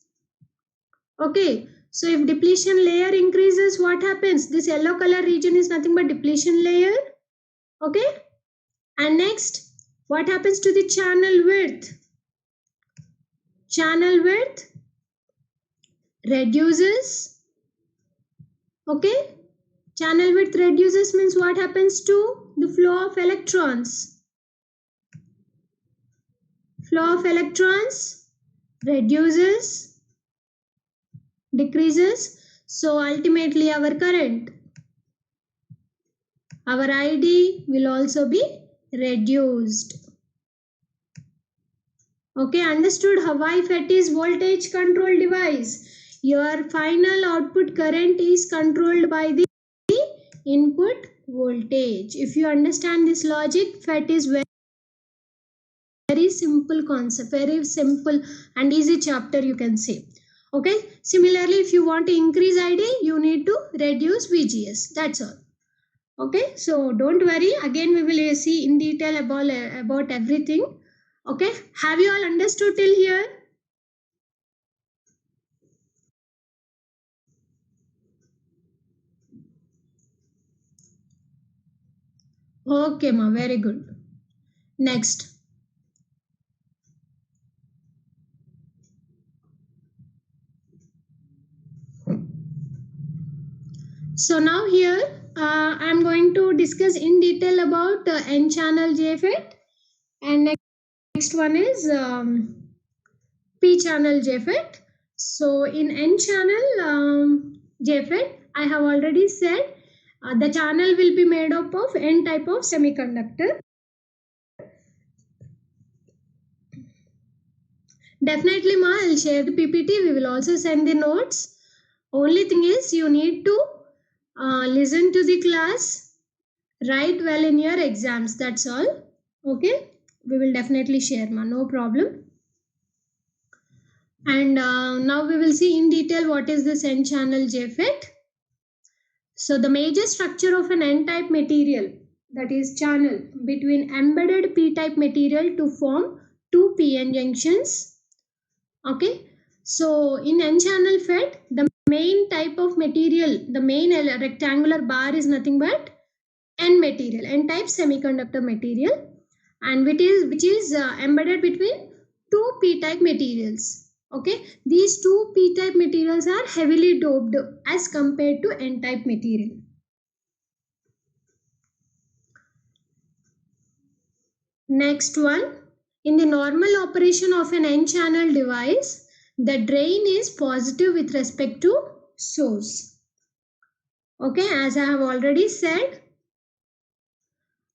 Okay, So if depletion layer increases, what happens? This yellow color region is nothing but depletion layer. Okay. And next, what happens to the channel width? Channel width reduces. Okay. Channel width reduces means what happens to the flow of electrons? Flow of electrons reduces, decreases. So ultimately our current, our ID will also be reduced. Okay, understood why FET is voltage control device. Your final output current is controlled by the input voltage. If you understand this logic, FET is very simple concept, very simple and easy chapter, you can say. Okay, similarly, if you want to increase ID, you need to reduce VGS. That's all. Okay, so don't worry. Again, we will see in detail about everything. Okay, have you all understood till here? Okay, ma, very good. Next. So now here I am going to discuss in detail about N-channel JFET, and next one is P-channel JFET. So in N-channel JFET, I have already said the channel will be made up of N type of semiconductor. Definitely, ma, I'll share the PPT. We will also send the notes. Only thing is you need to listen to the class, write well in your exams. That's all. Okay, we will definitely share, ma, no problem. And now we will see in detail what is this N-channel JFET. So the major structure of an N-type material, that is channel between embedded P-type material to form two PN junctions. Okay, so in N-channel FET, the main type of material, the main rectangular bar is nothing but N material, N-type semiconductor material, and which is embedded between two P-type materials. Okay, these two P-type materials are heavily doped as compared to N-type material. Next one, in the normal operation of an N-channel device, the drain is positive with respect to source. Okay, as I have already said,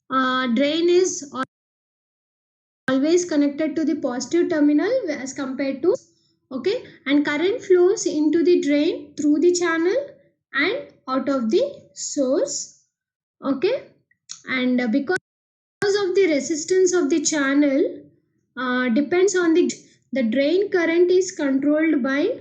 drain is always connected to the positive terminal as compared to, okay, and current flows into the drain through the channel and out of the source. Okay, and because of the resistance of the channel depends on the drain current is controlled by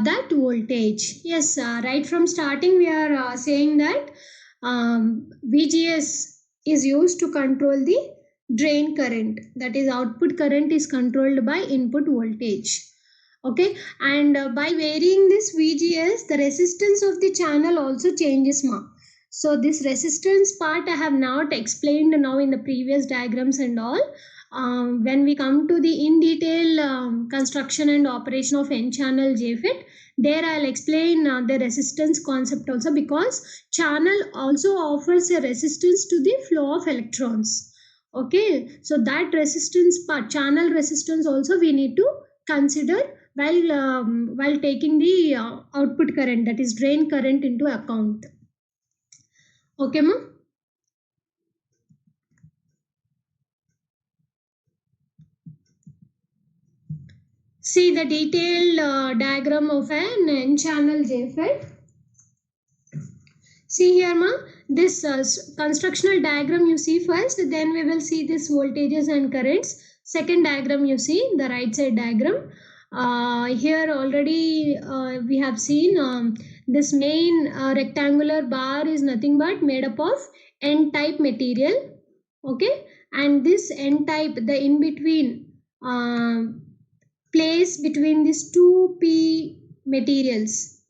that voltage. Yes, right from starting we are saying that VGS is used to control the drain current, that is output current is controlled by input voltage. Okay, and by varying this VGS, the resistance of the channel also changes, ma. So this resistance part I have not explained now in the previous diagrams and all. When we come to the in detail construction and operation of N-channel JFET, there I'll explain the resistance concept also, because channel also offers a resistance to the flow of electrons. Okay, so that resistance part, channel resistance also we need to consider while taking the output current, that is drain current, into account. Okay, ma? See the detailed diagram of an N-channel JFET. See here, ma, this constructional diagram you see first, then we will see this voltages and currents. Second diagram you see, the right side diagram. Here already we have seen this main rectangular bar is nothing but made up of N-type material. Okay, and this N type, the in between place between these two P materials.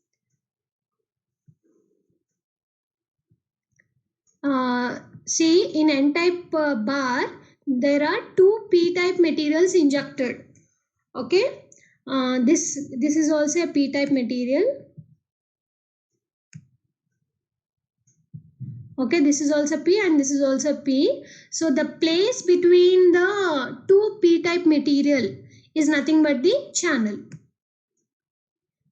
See, in N-type bar, there are two P-type materials injected. Okay, this is also a P-type material. Okay, this is also P and this is also P. So the place between the two P-type material is nothing but the channel.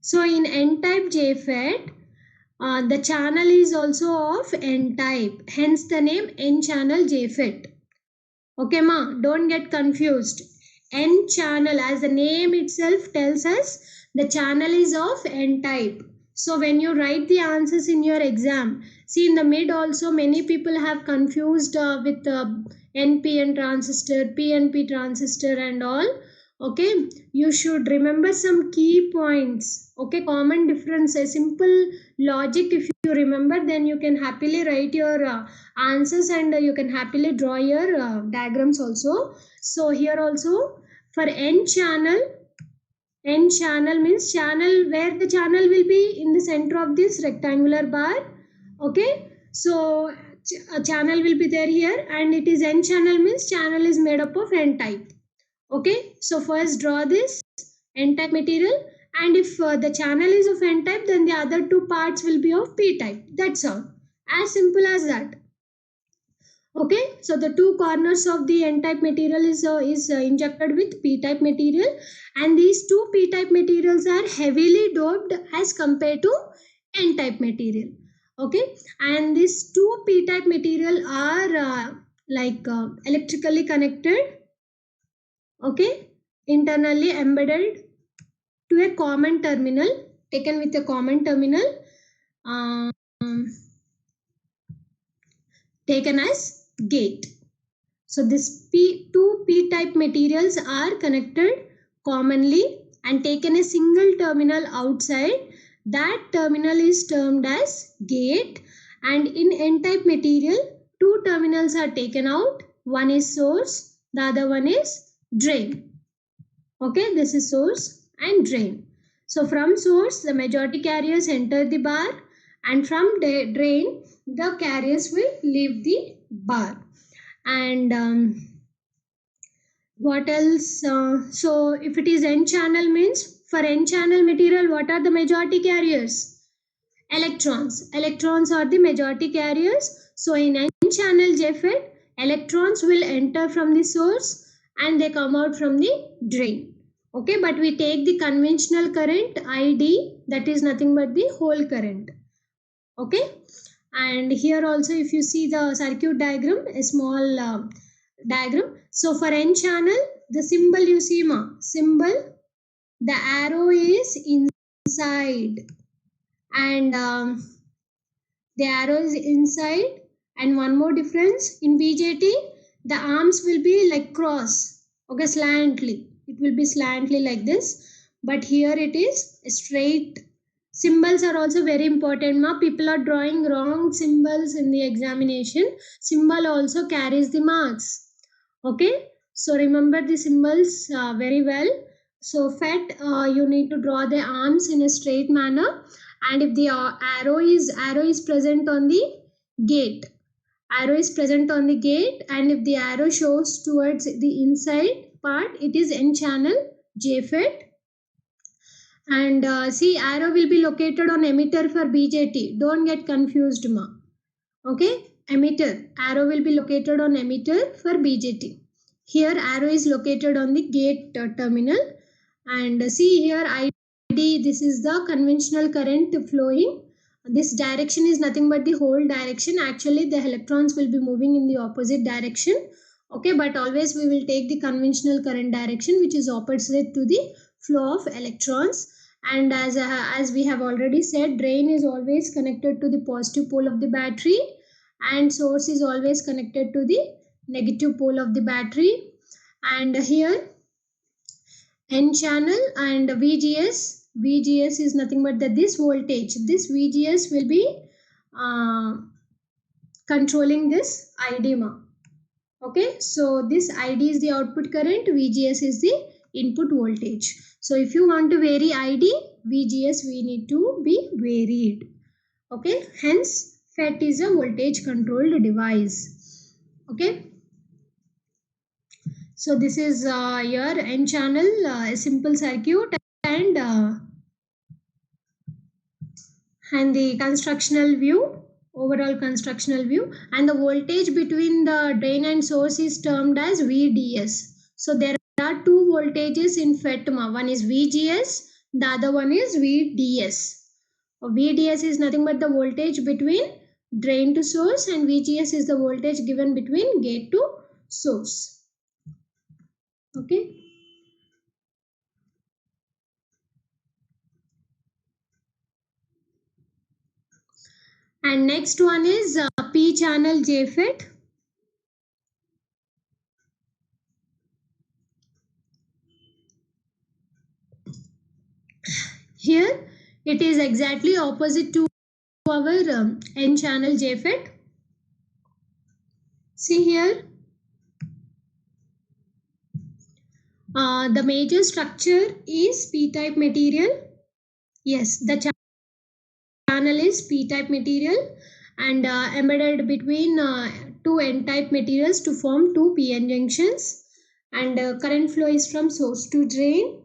So in N-type JFET, the channel is also of N-type, hence the name N-channel JFET. Okay ma, don't get confused. N-channel, as the name itself tells us, the channel is of N-type. So when you write the answers in your exam, see in the mid also many people have confused with NPN transistor, PNP transistor and all. Okay, you should remember some key points. Okay, common differences, simple logic. If you remember, then you can happily write your answers and you can happily draw your diagrams also. So here also for N channel means channel where the channel will be in the center of this rectangular bar. Okay, so a channel will be there here, and it is N channel means channel is made up of N type. Okay, so first draw this N-type material, and if the channel is of N-type, then the other two parts will be of P-type. That's all. As simple as that. Okay, so the two corners of the N-type material is injected with P-type material, and these two P-type materials are heavily doped as compared to N-type material. Okay, and these two P-type material are electrically connected. Okay, internally embedded to a common terminal, taken with a common terminal, taken as gate. So this two P-type materials are connected commonly and taken a single terminal outside. That terminal is termed as gate, and in N-type material, two terminals are taken out. One is source, the other one is drain. Okay, this is source and drain. So from source, the majority carriers enter the bar, and from drain, the carriers will leave the bar. And what else? So if it is N channel means, for N channel material, what are the majority carriers? Electrons. Electrons are the majority carriers. So in N channel JFET, electrons will enter from the source and they come out from the drain. Okay, but we take the conventional current ID, that is nothing but the whole current. Okay, and here also if you see the circuit diagram, a small diagram. So for N channel, the symbol you see symbol, the arrow is inside, and the arrow is inside. And one more difference, in BJT the arms will be like cross. Okay, slantly, it will be slantly like this, but here it is straight. Symbols are also very important people are drawing wrong symbols in the examination. Symbol also carries the marks. Okay, so remember the symbols very well. So FET, you need to draw the arms in a straight manner, and if the arrow is present on the gate, and if the arrow shows towards the inside part, it is N channel JFET. And see, arrow will be located on emitter for BJT. Don't get confused Okay, emitter, arrow will be located on emitter for BJT. Here arrow is located on the gate terminal, and see here ID, this is the conventional current flowing. This direction is nothing but the whole direction. Actually the electrons will be moving in the opposite direction. Okay, but always we will take the conventional current direction, which is opposite to the flow of electrons. And as we have already said, drain is always connected to the positive pole of the battery, and source is always connected to the negative pole of the battery. And here N channel and VGS is nothing but that this voltage, this VGS will be controlling this ID Okay, so this ID is the output current, VGS is the input voltage. So if you want to vary ID, VGS we need to be varied. Okay, hence FET is a voltage controlled device. Okay, so this is your N channel simple circuit and the constructional view, overall constructional view, and the voltage between the drain and source is termed as VDS. So there are two voltages in FETMA. One is VGS, the other one is VDS. VDS is nothing but the voltage between drain to source, and VGS is the voltage given between gate to source. Okay. And next one is P channel JFET. Here it is exactly opposite to our N channel JFET. See here, the major structure is P-type material. Yes, the channel is P-type material and embedded between two N-type materials to form two PN junctions, and current flow is from source to drain.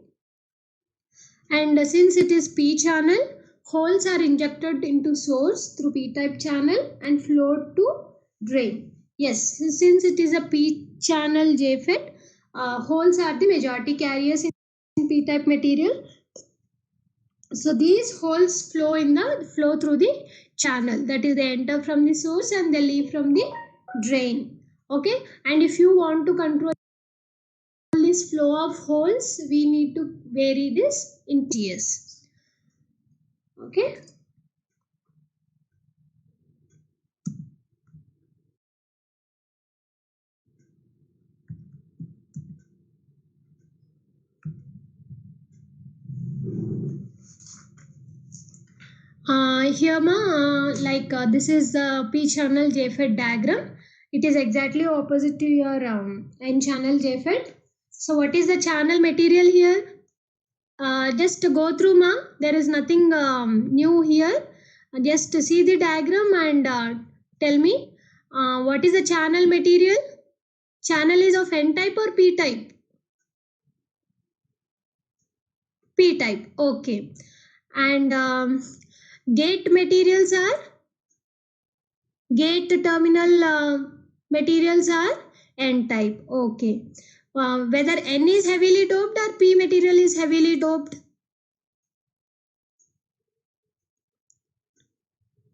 And since it is P channel, holes are injected into source through P-type channel and flowed to drain. Yes, since it is a P channel JFET, holes are the majority carriers in P-type material. So these holes flow through the channel, that is they enter from the source and they leave from the drain. Okay, and if you want to control this flow of holes, we need to vary this in TS. Okay. Here this is the P channel JFET diagram. It is exactly opposite to your N channel JFET. So what is the channel material here? Just go through ma. There is nothing new here. Just see the diagram and tell me what is the channel material. Channel is of N type or P type? P type. Okay. And gate materials are, gate terminal materials are N type. Okay. Whether N is heavily doped or P material is heavily doped?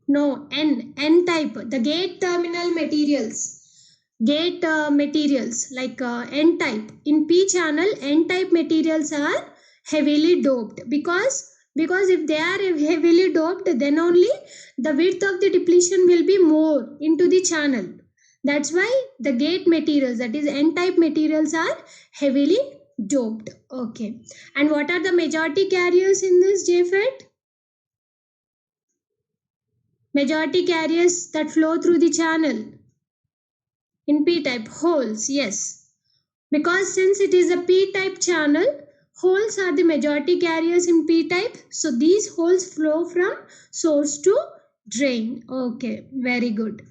No, N type. The gate terminal materials. Gate materials like N type. In P channel, N type materials are heavily doped because if they are heavily doped, then only the width of the depletion will be more into the channel. That's why the gate materials, that is N type materials, are heavily doped. Okay. And what are the majority carriers in this JFET? Majority carriers that flow through the channel in P-type, holes. Yes, because since it is a P-type channel, holes are the majority carriers in P-type. So these holes flow from source to drain. Okay, very good.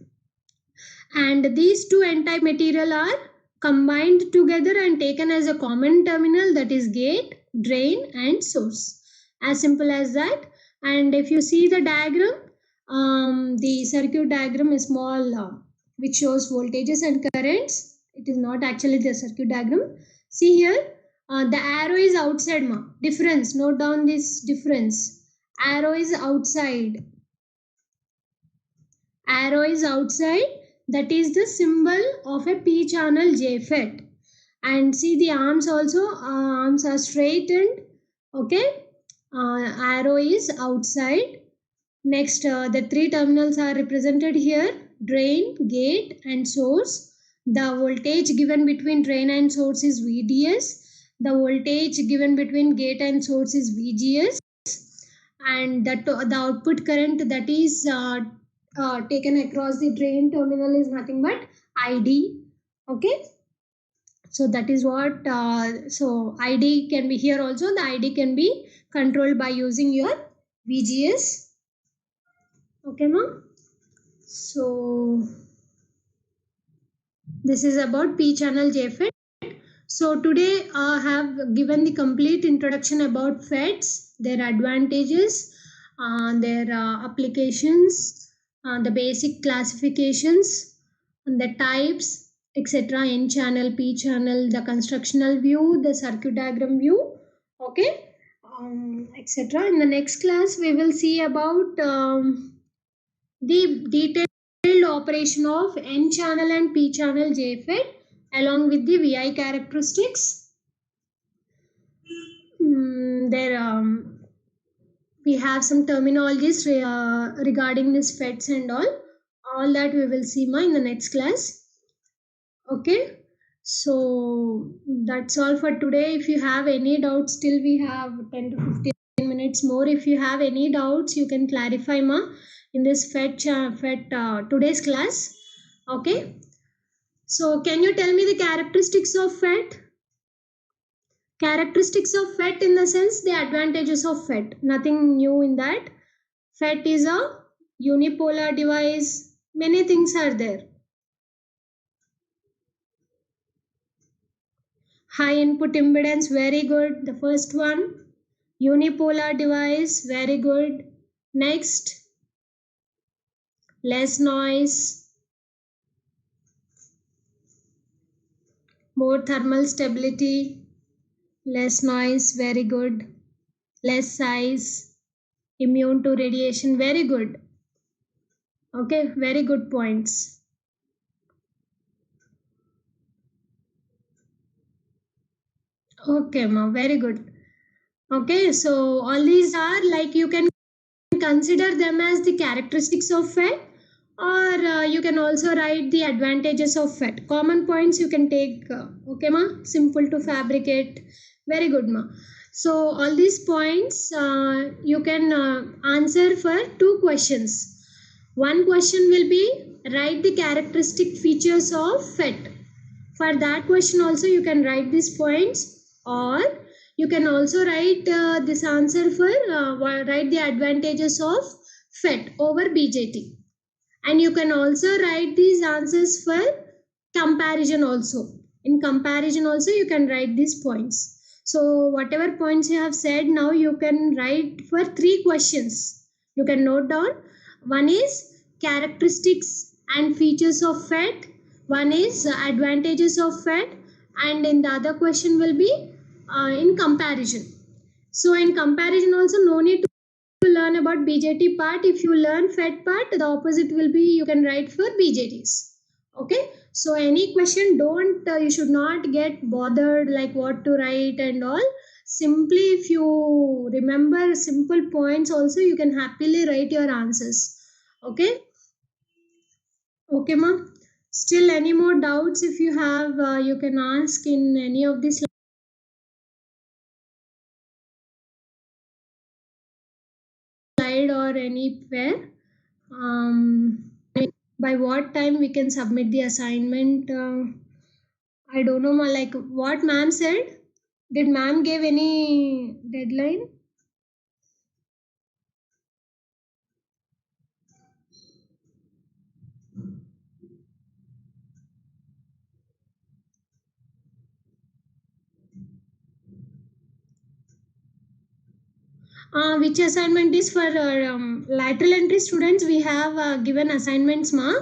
And these two N-type material are combined together and taken as a common terminal, that is gate, drain and source. As simple as that. And if you see the diagram, the circuit diagram is small, which shows voltages and currents. It is not actually the circuit diagram. See here, the arrow is outside. Difference, note down this difference. Arrow is outside. Arrow is outside. That is the symbol of a P channel JFET. And see the arms also, arms are straightened. Okay, arrow is outside. Next, the three terminals are represented here: drain, gate and source. The voltage given between drain and source is VDS. The voltage given between gate and source is VGS. And the output current that is taken across the drain terminal is nothing but ID. Okay, so that is what so id can be here also. The id can be controlled by using your VGS. Okay ma. So this is about p channel JFET. So today I have given the complete introduction about FETs, their advantages, their applications, the basic classifications, and the types, etc. N channel, P channel, the constructional view, the circuit diagram view, okay, etc. In the next class, we will see about the detailed operation of N channel and P channel JFET along with the VI characteristics. We have some terminologies regarding this FETs and all that we will see in the next class. Okay, so that's all for today. If you have any doubts, still we have 10 to 15 minutes more. If you have any doubts, you can clarify in this FET today's class. Okay, so can you tell me the characteristics of FET? Characteristics of FET in the sense the advantages of FET. Nothing new in that. FET is a unipolar device. Many things are there. High input impedance, very good. The first one. Unipolar device, very good. Next. Less noise. More thermal stability. Less noise, very good. Less size. Immune to radiation, very good. Okay, very good points. Okay, ma, very good. Okay, so all these are like you can consider them as the characteristics of FET, or you can also write the advantages of FET. Common points you can take. Okay, ma, simple to fabricate. Very good, ma. So all these points you can answer for 2 questions. One question will be write the characteristic features of FET. For that question also you can write these points, or you can also write this answer for write the advantages of FET over BJT, and you can also write these answers for comparison also. In comparison also you can write these points. So whatever points you have said now you can write for 3 questions. You can note down. One is characteristics and features of FET. One is advantages of FET, and in the other question will be in comparison. So in comparison also no need to learn about BJT part. If you learn FET part, the opposite will be you can write for BJTs. Okay, so any question don't you should not get bothered like what to write and all. Simply if you remember simple points also you can happily write your answers. Okay, okay ma. Still any more doubts if you have you can ask in any of these slide or anywhere. By what time we can submit the assignment? I don't know, like what ma'am said. Did ma'am give any deadline? Which assignment is for lateral entry students? We have given assignments, ma.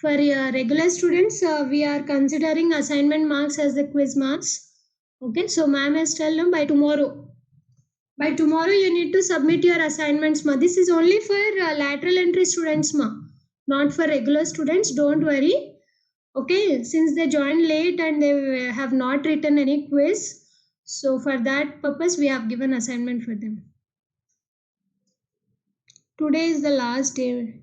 For regular students, we are considering assignment marks as the quiz marks. Okay, so ma'am has told them by tomorrow. By tomorrow, you need to submit your assignments, ma. This is only for lateral entry students, ma. Not for regular students. Don't worry. Okay, since they joined late and they have not written any quiz, so for that purpose, we have given assignment for them. Today is the last day.